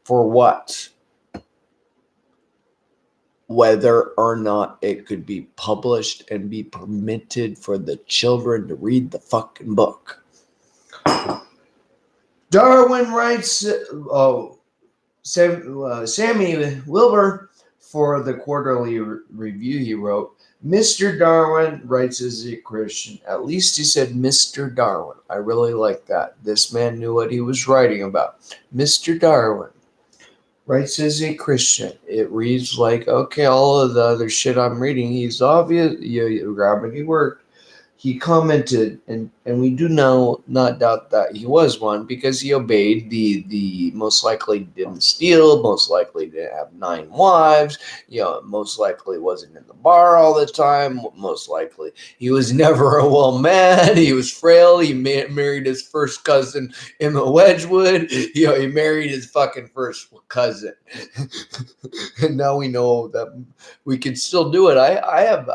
For what? Whether or not it could be published and be permitted for the children to read the fucking book. Darwin writes, Sammy Wilbur, for the Quarterly Review, he wrote, Mr. Darwin writes as a Christian. At least he said Mr. Darwin. I really like that. This man knew what he was writing about. Mr. Darwin writes as a Christian. It reads like, okay, all of the other shit I'm reading, he's obvious. Gravity worked. He commented, and we do not doubt that he was one, because he obeyed the most likely didn't steal, most likely didn't have 9 wives, most likely wasn't in the bar all the time, most likely he was never a well man, he was frail, he married his first cousin in the Wedgwood, he married his fucking first cousin. And now we know that we can still do it. I have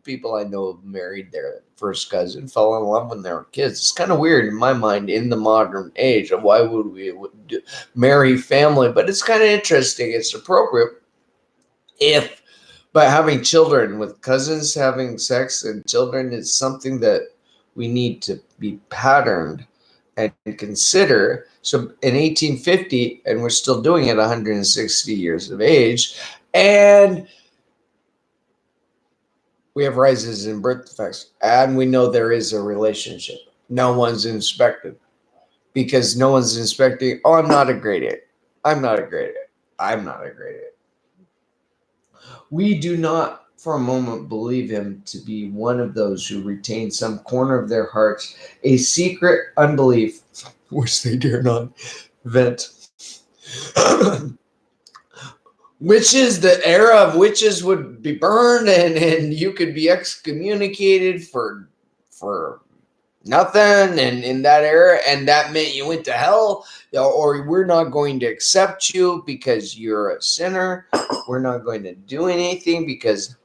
people I know have married their first cousin, fell in love when they were kids. It's kind of weird in my mind in the modern age of why would we marry family, but it's kind of interesting. It's appropriate but having children with cousins, having sex and children is something that we need to be patterned and consider. So in 1850, and we're still doing it 160 years of age, and we have rises in birth defects, and we know there is a relationship. No one's inspected because no one's inspecting. Oh, I'm not a grade 8. I'm not a grade 8. I'm not a grade 8. We do not for a moment believe him to be one of those who retain some corner of their hearts a secret unbelief which they dare not vent. Witches, the era of witches would be burned, and you could be excommunicated for nothing, and in that era, and that meant you went to hell, or we're not going to accept you because you're a sinner. We're not going to do anything because,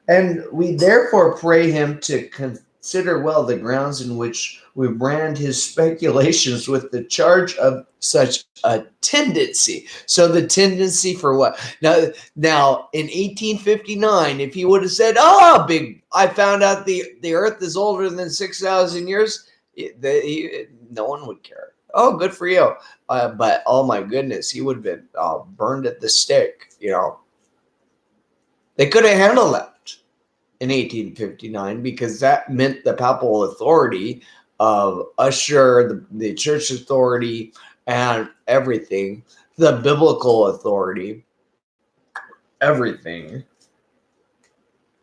and we therefore pray him to consider well the grounds in which we brand his speculations with the charge of such a tendency. So the tendency for what? Now in 1859, if he would have said, I found out the earth is older than 6,000 years, no one would care. Oh, good for you. But oh my goodness, he would have been burned at the stake. They couldn't handle that in 1859 because that meant the papal authority of Ussher, the church authority, and everything, the biblical authority, everything,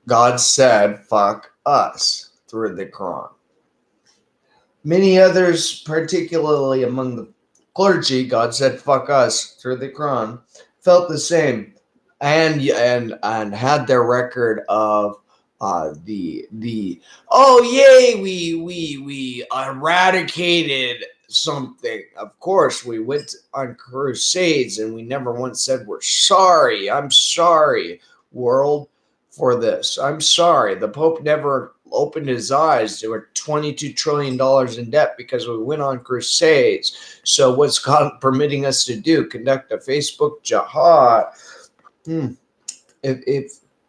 God said, fuck us through the Quran. Many others, particularly among the clergy, God said, fuck us through the Quran, felt the same and had their record of the oh yay, we eradicated something. Of course, we went on crusades and we never once said we're sorry. I'm sorry, world, for this. I'm sorry. The Pope never opened his eyes. They were $22 trillion in debt because we went on crusades. So what's God permitting us to do? Conduct a Facebook jihad?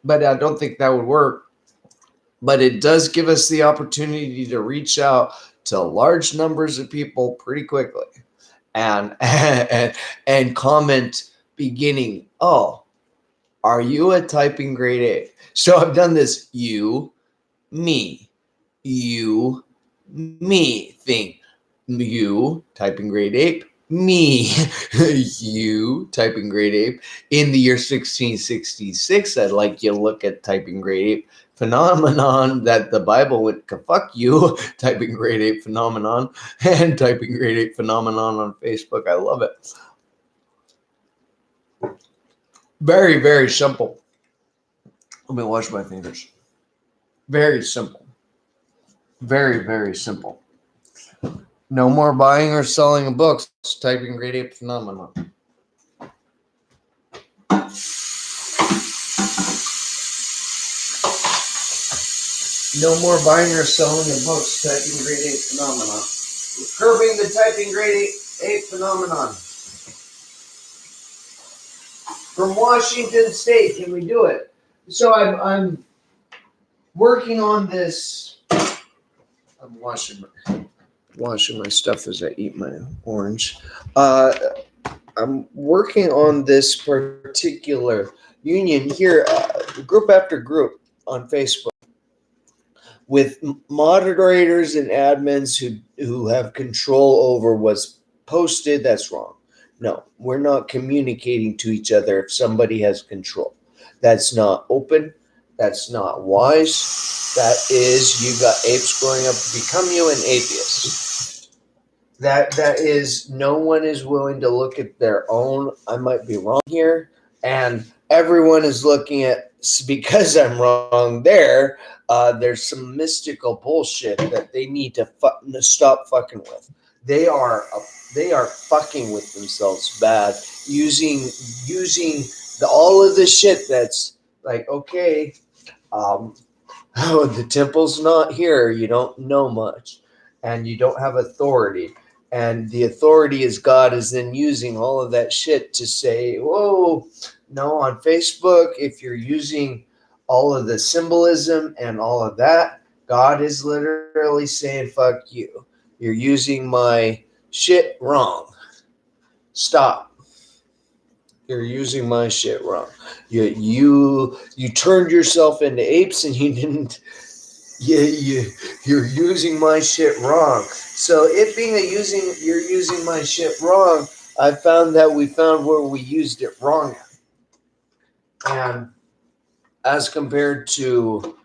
But I don't think that would work. But it does give us the opportunity to reach out to large numbers of people pretty quickly and and comment beginning, oh, are you a typing grade 8? So I've done this you, me, you, me thing. You, typing grade 8, me, you, typing grade 8. In the year 1666, I'd like you to look at typing grade 8 phenomenon that the Bible went, fuck you, typing grade 8 phenomenon, and typing grade 8 phenomenon on Facebook. I love it. Very, very simple. Let me wash my fingers. Very simple. Very, very simple. No more buying or selling of books. Typing grade 8 phenomenon. No more buying or selling of books. Typing grade 8 phenomenon. We're curbing the typing grade 8 phenomenon. From Washington State, can we do it? So I'm working on this. I'm washing my stuff as I eat my orange. I'm working on this particular union here, group after group on Facebook, with moderators and admins who have control over what's posted. That's wrong. No, we're not communicating to each other if somebody has control. That's not open. That's not wise. That is, you got apes growing up to become you an atheist. That is, no one is willing to look at their own. I might be wrong here, and everyone is looking at, because I'm wrong there. There's some mystical bullshit that they need to stop fucking with. They are fucking with themselves bad, using all of the shit that's like, okay, oh, the temple's not here. You don't know much, and you don't have authority. And the authority is God is then using all of that shit to say, whoa, no, on Facebook, if you're using all of the symbolism and all of that, God is literally saying, fuck you. You're using my shit wrong. Stop. You're using my shit wrong. You turned yourself into apes and you didn't. You're using my shit wrong. So it being you're using my shit wrong, I found that we found where we used it wrong at. And as compared to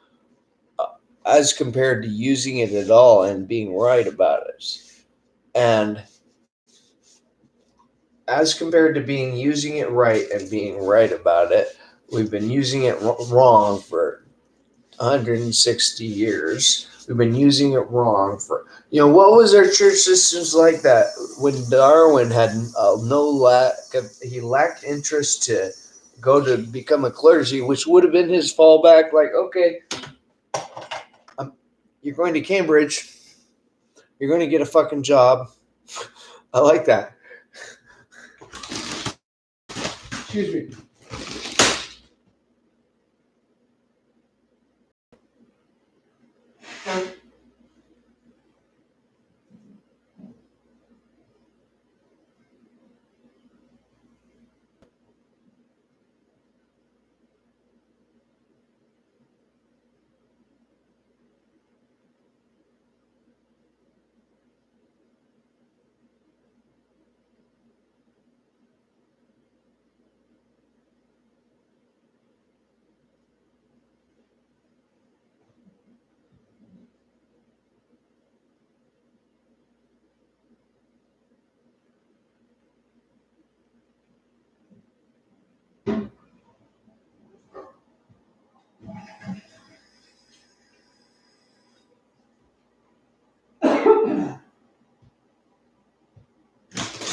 using it at all and being right about it. And as compared to using it right and being right about it, we've been using it wrong for 160 years. We've been using it wrong for, what was our church systems like that when Darwin had he lacked interest to go to become a clergy, which would have been his fallback. Like, okay, you're going to Cambridge, you're going to get a fucking job. I like that. Excuse me.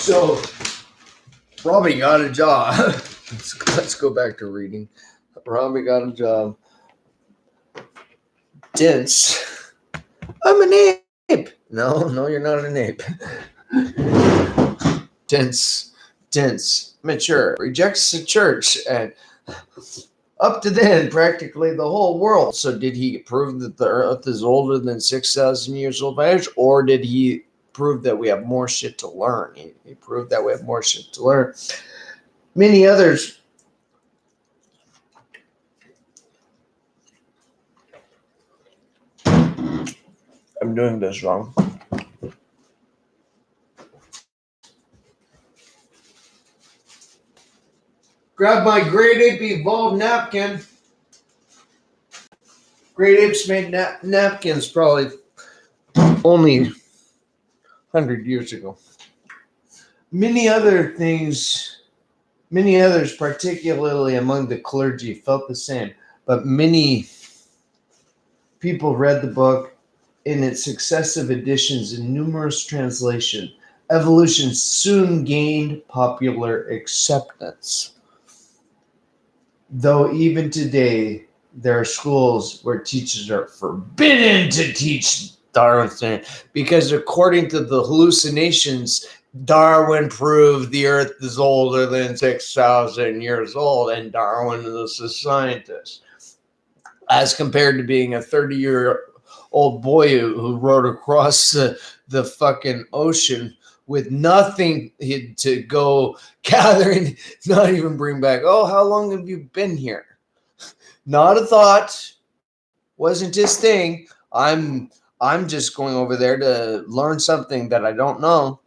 So Robbie got a job. Let's go back to reading. Robbie got a job. Dense. I'm an ape. No, you're not an ape. Dense, mature, rejects the church, and up to then, practically the whole world. So did he prove that the earth is older than 6,000 years old by age, or did he prove that we have more shit to learn? He proved that we have more shit to learn. Many others. I'm doing this wrong. Grab my great ape evolved napkin. Great apes made napkins probably only 100 years ago. Many others, particularly among the clergy, felt the same. But many people read the book in its successive editions and numerous translations. Evolution soon gained popular acceptance. Though even today, there are schools where teachers are forbidden to teach Darwin's theory because, according to the hallucinations, Darwin proved the Earth is older than 6,000 years old, and Darwin is a scientist, as compared to being a 30-year-old boy who rode across the fucking ocean with nothing to go gathering, not even bring back. Oh, how long have you been here? Not a thought. Wasn't his thing. I'm just going over there to learn something that I don't know.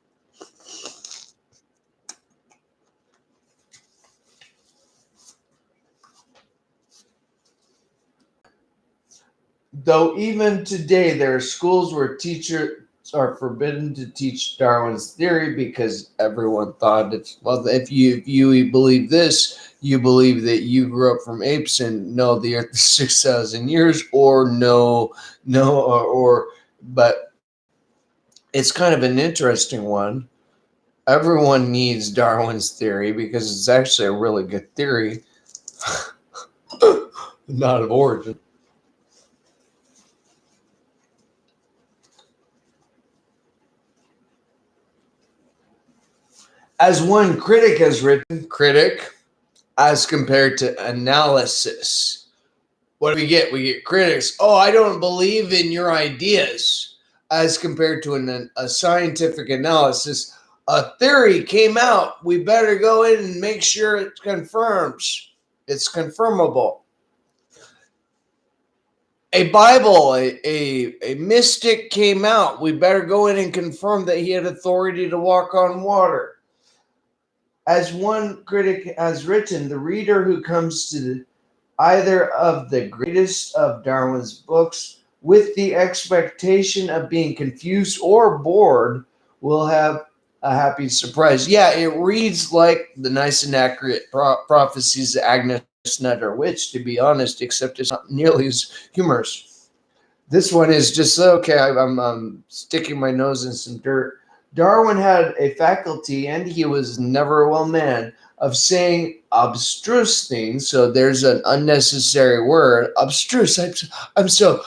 Though even today there are schools where teachers are forbidden to teach Darwin's theory because everyone thought it's, well, if you believe this, you believe that you grew up from apes and know the Earth is 6,000 years, or but it's kind of an interesting one. Everyone needs Darwin's theory because it's actually a really good theory, not of origin. As one critic has written, as compared to analysis. What do we get? We get critics. Oh, I don't believe in your ideas. As compared to a scientific analysis, a theory came out. We better go in and make sure it confirms. It's confirmable. A Bible, a mystic came out. We better go in and confirm that he had authority to walk on water. As one critic has written, the reader who comes to either of the greatest of Darwin's books with the expectation of being confused or bored will have a happy surprise. Yeah, it reads like the nice and accurate prophecies of Agnes Nutter Witch, to be honest, except it's not nearly as humorous. This one is just, okay, I'm sticking my nose in some dirt. Darwin had a faculty, and he was never a well man, of saying abstruse things. So there's an unnecessary word, abstruse. I'm so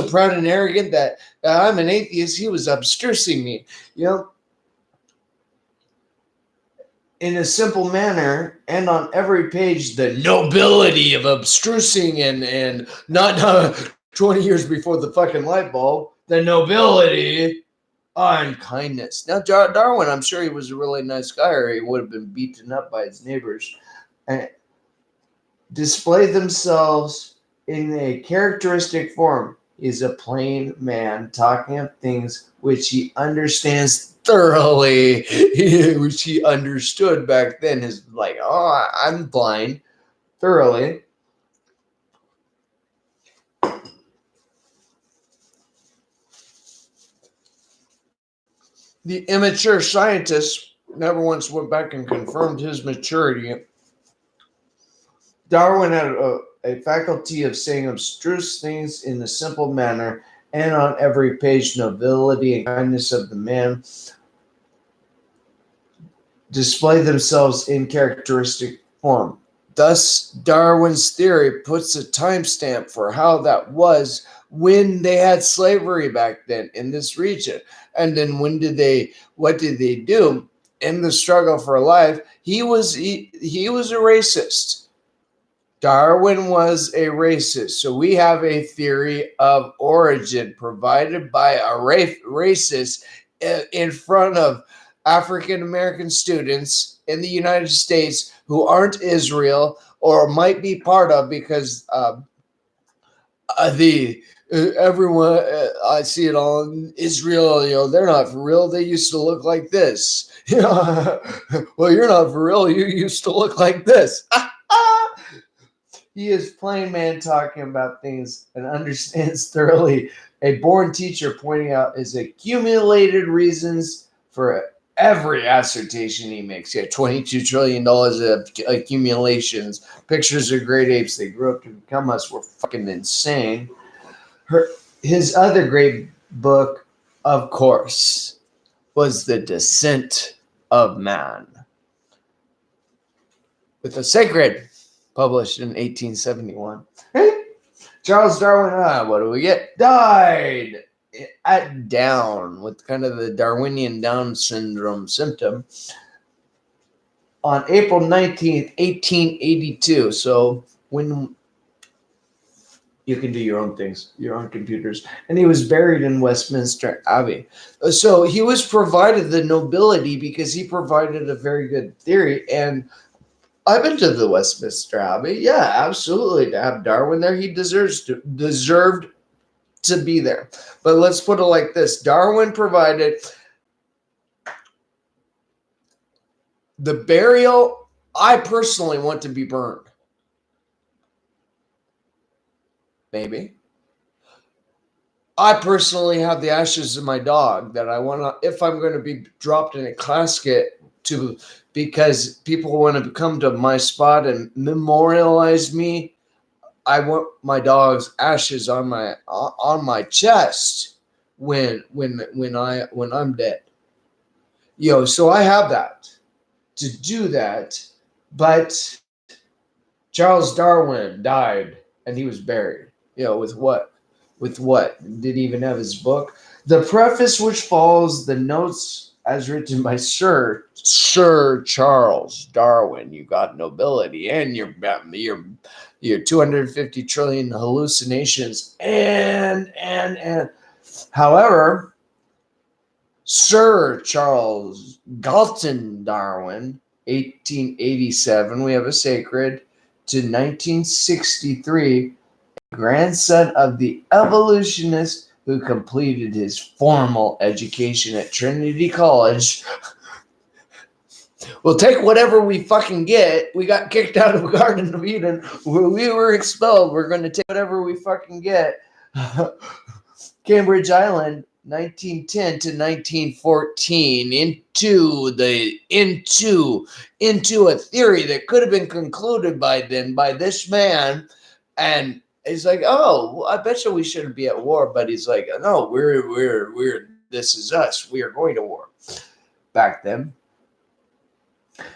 proud and arrogant that I'm an atheist. He was abstrusing me, in a simple manner, and on every page, the nobility of abstrusing and not 20 years before the fucking light bulb, the nobility and kindness. Now, Darwin, I'm sure he was a really nice guy, or he would have been beaten up by his neighbors. And display themselves in a characteristic form. He's a plain man talking of things which he understands thoroughly, which he understood back then. Is like, oh, I'm blind, thoroughly. The immature scientist never once went back and confirmed his maturity. Darwin had a faculty of saying abstruse things in a simple manner, and on every page, nobility and kindness of the man. display themselves in characteristic form. Thus, Darwin's theory puts a timestamp for how that was when they had slavery back then in this region. And then what did they do in the struggle for life? He was a racist. Darwin was a racist. So we have a theory of origin provided by a racist in front of African American students in the United States who aren't Israel or might be part of, because everyone I see it all in Israel. They're not for real. They used to look like this. Well, you're not for real. You used to look like this. He is plain man talking about things and understands thoroughly. A born teacher pointing out his accumulated reasons for every assertion he makes. He had $22 trillion of accumulations. Pictures of great apes. They grew up to become us. We're fucking insane. His other great book, of course, was The Descent of Man, with a sacred, published in 1871. Charles Darwin, what do we get? Died at Down, with kind of the Darwinian Down syndrome symptom, on April 19th, 1882. So when you can do your own things, your own computers. And he was buried in Westminster Abbey. So he was provided the nobility because he provided a very good theory. And I've been to the Westminster Abbey. Yeah, absolutely. To have Darwin there, he deserved to be there. But let's put it like this. Darwin provided the burial. I personally want to be burned. Maybe. I personally have the ashes of my dog that I want to, if I'm going to be dropped in a casket, because people want to come to my spot and memorialize me. I want my dog's ashes on my chest when I'm dead. So I have that to do that. But Charles Darwin died and he was buried. With what? With what? Did he even have his book? The preface, which follows the notes as written by Sir Charles Darwin. You got nobility and your 250 trillion hallucinations and however, Sir Charles Galton Darwin, 1887, we have a sacred, to 1963, grandson of the evolutionist who completed his formal education at Trinity College. We'll take whatever we fucking get. We got kicked out of Garden of Eden. We were expelled. We're going to take whatever we fucking get. Cambridge Island, 1910 to 1914, into a theory that could have been concluded by then by this man. And he's like, oh, I bet you we shouldn't be at war. But he's like, no, we're this is us. We are going to war back then.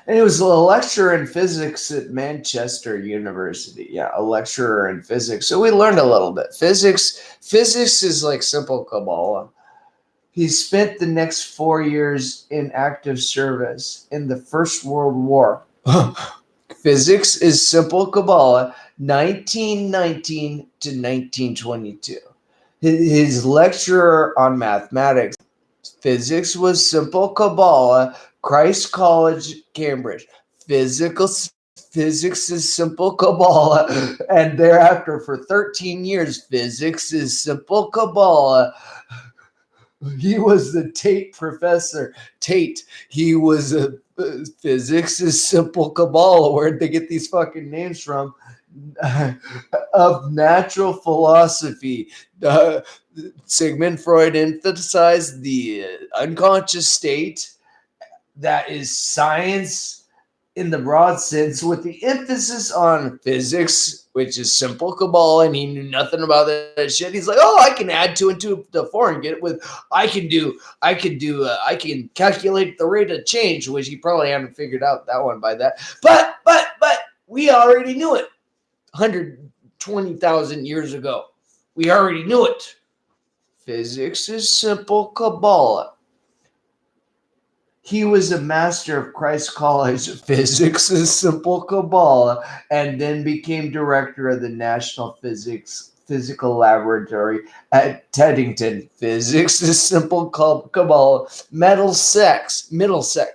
And he was a lecturer in physics at Manchester University. Yeah, a lecturer in physics. So we learned a little bit. Physics is like simple Kabbalah. He spent the next 4 years in active service in the First World War. Physics is simple Kabbalah, 1919 to 1922. His lecturer on mathematics. Physics was simple Kabbalah, Christ College, Cambridge. Physics is simple Kabbalah. And thereafter, for 13 years, physics is simple Kabbalah. He was the Tate professor. Tate. He was a physics is simple Kabbalah. Where'd they get these fucking names from? Of natural philosophy. Sigmund Freud emphasized the unconscious state, that is science in the broad sense, with the emphasis on physics, which is simple Kabbalah, and he knew nothing about that shit. He's like, oh, I can add 2 and 2 to 4 and get it with. I can calculate the rate of change, which he probably hadn't figured out that one by that. But we already knew it 120,000 years ago. We already knew it. Physics is simple Kabbalah. He was a master of Christ College. Physics is simple Kabbalah, and then became director of the National Physical Laboratory at Teddington. Physics is simple Kabbalah. Middlesex.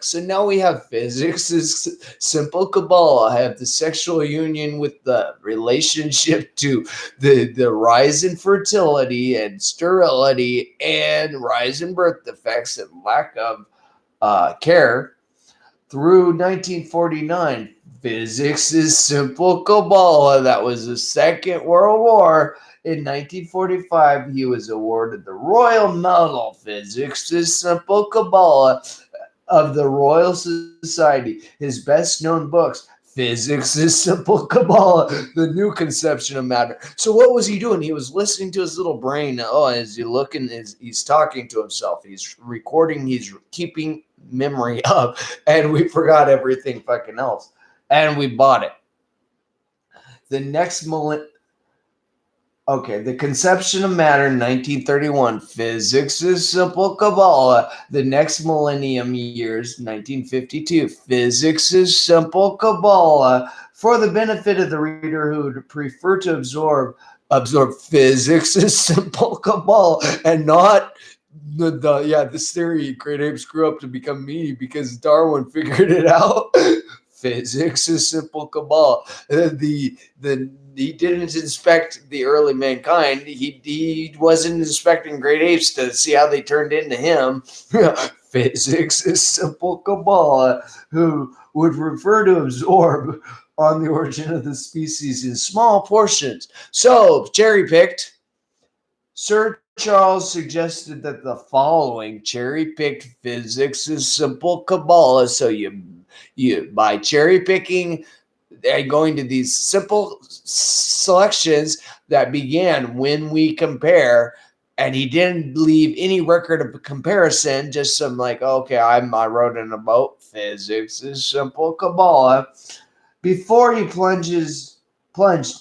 So now we have physics is simple Kabbalah. I have the sexual union with the relationship to the rise in fertility and sterility and rise in birth defects and lack of care through 1949. Physics is simple Kabbalah. That was the Second World War. In 1945, he was awarded the Royal Medal. Physics is simple Kabbalah of the Royal Society. His best-known books, Physics is simple Kabbalah, the new conception of matter. So what was he doing? He was listening to his little brain. Oh, as you look and he's talking to himself. He's recording. He's keeping memory up, and we forgot everything fucking else, and we bought it. The next the conception of matter in 1931. Physics is simple Kabbalah. The next millennium years, 1952. Physics is simple Kabbalah. For the benefit of the reader who would prefer to absorb physics is simple Kabbalah and not this theory great apes grew up to become me because Darwin figured it out. Physics is simple Kabbalah. He didn't inspect the early mankind. He wasn't inspecting great apes to see how they turned into him. Physics is simple Kabbalah, who would prefer to absorb on the origin of the species in small portions. So, cherry-picked. Sir Charles suggested that the following cherry-picked physics is simple Kabbalah. So you by cherry-picking and going to these simple selections that began when we compare, and he didn't leave any record of comparison, just some like, okay, I wrote in a boat. Physics is simple Kabbalah. Before he plunged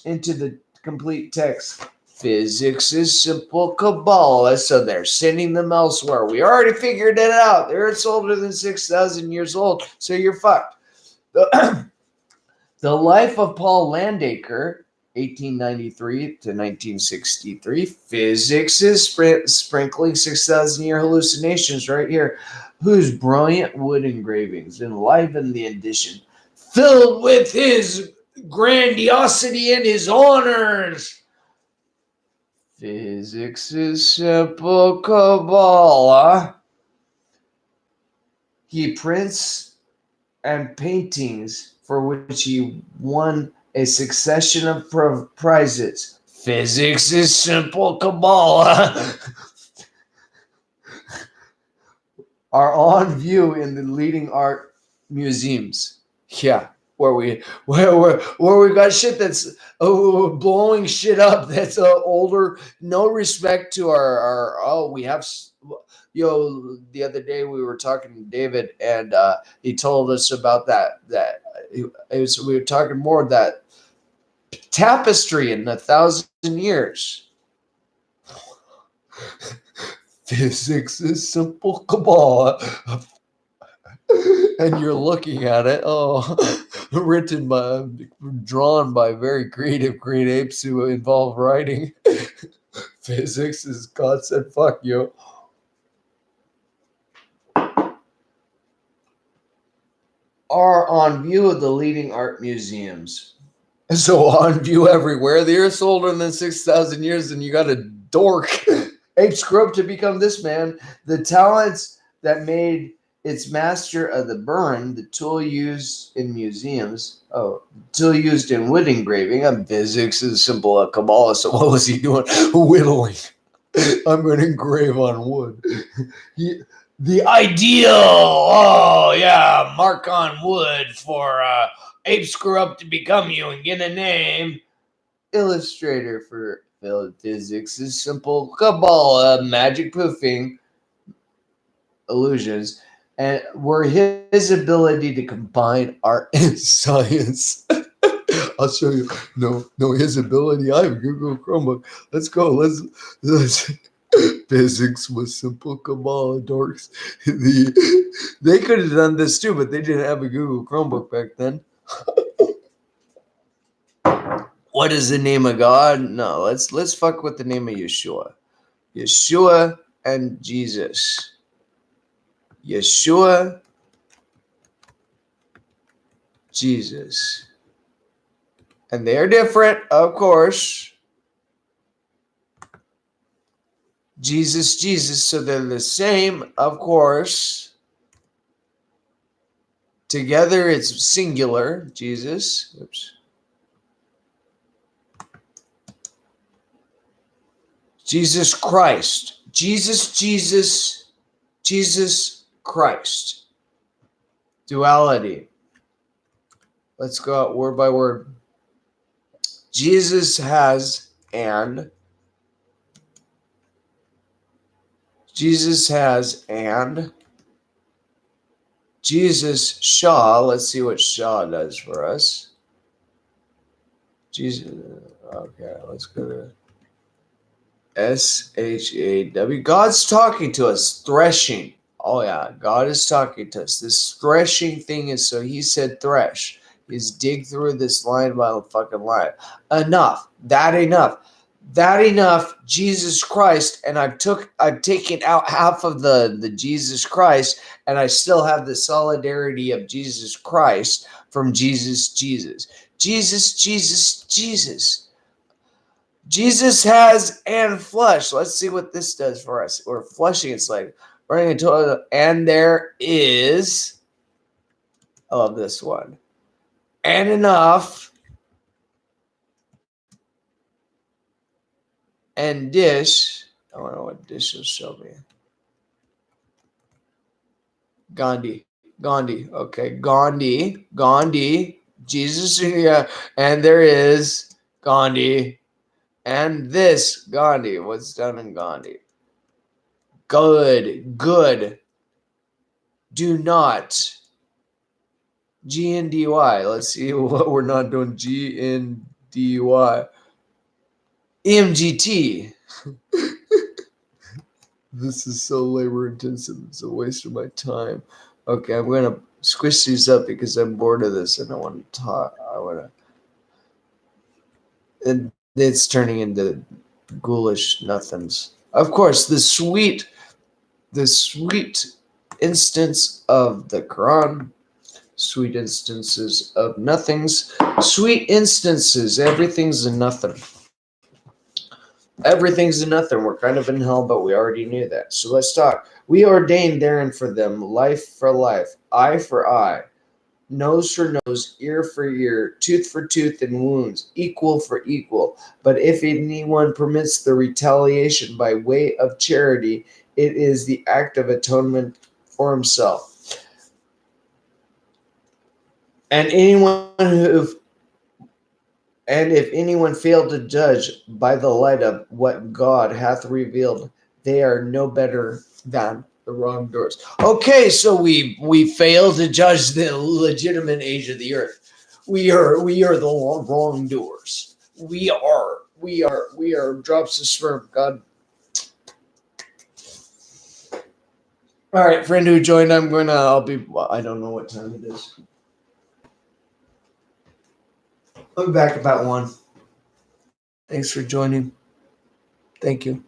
into the complete text, physics is simple Kabbalah, so they're sending them elsewhere. We already figured it out. It's older than 6,000 years old, so you're fucked. The life of Paul Landacre, 1893 to 1963. Physics is sprinkling 6,000-year hallucinations right here, whose brilliant wood engravings enliven the edition, filled with his grandiosity and his honors. Physics is simple Kabbalah. He prints and paintings for which he won a succession of prizes. Physics is simple Kabbalah. Are on view in the leading art museums. Yeah. Where we got shit that's blowing shit up that's older. No respect to our we have. The other day we were talking to David, and he told us about that we were talking more that tapestry in 1,000 years. Physics is simple Kabbalah. And you're looking at it, drawn by very creative great apes who involve writing. Physics is God said fuck you. Are on view at the leading art museums. So on view everywhere. The Earth's older than 6,000 years, and you got a dork. Apes grew up to become this man. The talents that made its master of the burn, the tool used in museums. Tool used in wood engraving. Physics is simple Kabbalah. So what was he doing? Whittling. I'm going to engrave on wood. The ideal, mark on wood for apes grew up to become you and get a name. illustrator for physics is simple Kabbalah, magic proofing, illusions, and were his ability to combine art and science. I'll show you. No, his ability. I have Google Chromebook. Let's go. Let's. Physics was simple Kabbalah dorks. They could have done this too, but they didn't have a Google Chromebook back then. What is the name of God? No, let's fuck with the name of Yeshua. Yeshua and Jesus. Yeshua, Jesus. And they're different, of course. Jesus, Jesus, so they're the same, of course. Together it's singular, Jesus. Oops. Jesus Christ. Jesus Christ. Duality. Let's go out word by word. Jesus has and. Jesus has and. Jesus shall. Let's see what shall does for us. Jesus. Okay, let's go to SHAW. God's talking to us. Threshing. Oh yeah, God is talking to us. This threshing thing is, so he said thresh. Is dig through this line by fucking line. Enough. That enough. Jesus Christ. And I've taken out half of the Jesus Christ, and I still have the solidarity of Jesus Christ from Jesus. Jesus has and flush. Let's see what this does for us. We're flushing. It's like running a toilet. And there is. I love this one. And enough. And dish. I don't know what dish will show me. Gandhi. Okay. Gandhi. Jesus. Yeah. And there is Gandhi. And this Gandhi. What's done in Gandhi? Good. Do not. GNDY. Let's see what we're not doing. GNDY. EMGT. This is so labor intensive. It's a waste of my time. Okay, I'm going to squish these up because I'm bored of this and I want to talk. And it's turning into ghoulish nothings. Of course, the sweet instance of the Quran. Sweet instances of nothings. Sweet instances. Everything's a nothing. Everything's a nothing. We're kind of in hell, but we already knew that. So let's talk. We ordained therein for them life for life, eye for eye, nose for nose, ear for ear, tooth for tooth, and wounds, equal for equal. But if anyone permits the retaliation by way of charity, it is the act of atonement for himself. And if anyone fail to judge by the light of what God hath revealed, they are no better than the wrongdoers. Okay, so we fail to judge the legitimate age of the earth. We are the wrongdoers. We are drops of sperm. God. All right, friend who joined, I don't know what time it is. I'll be back about 1. Thanks for joining. Thank you.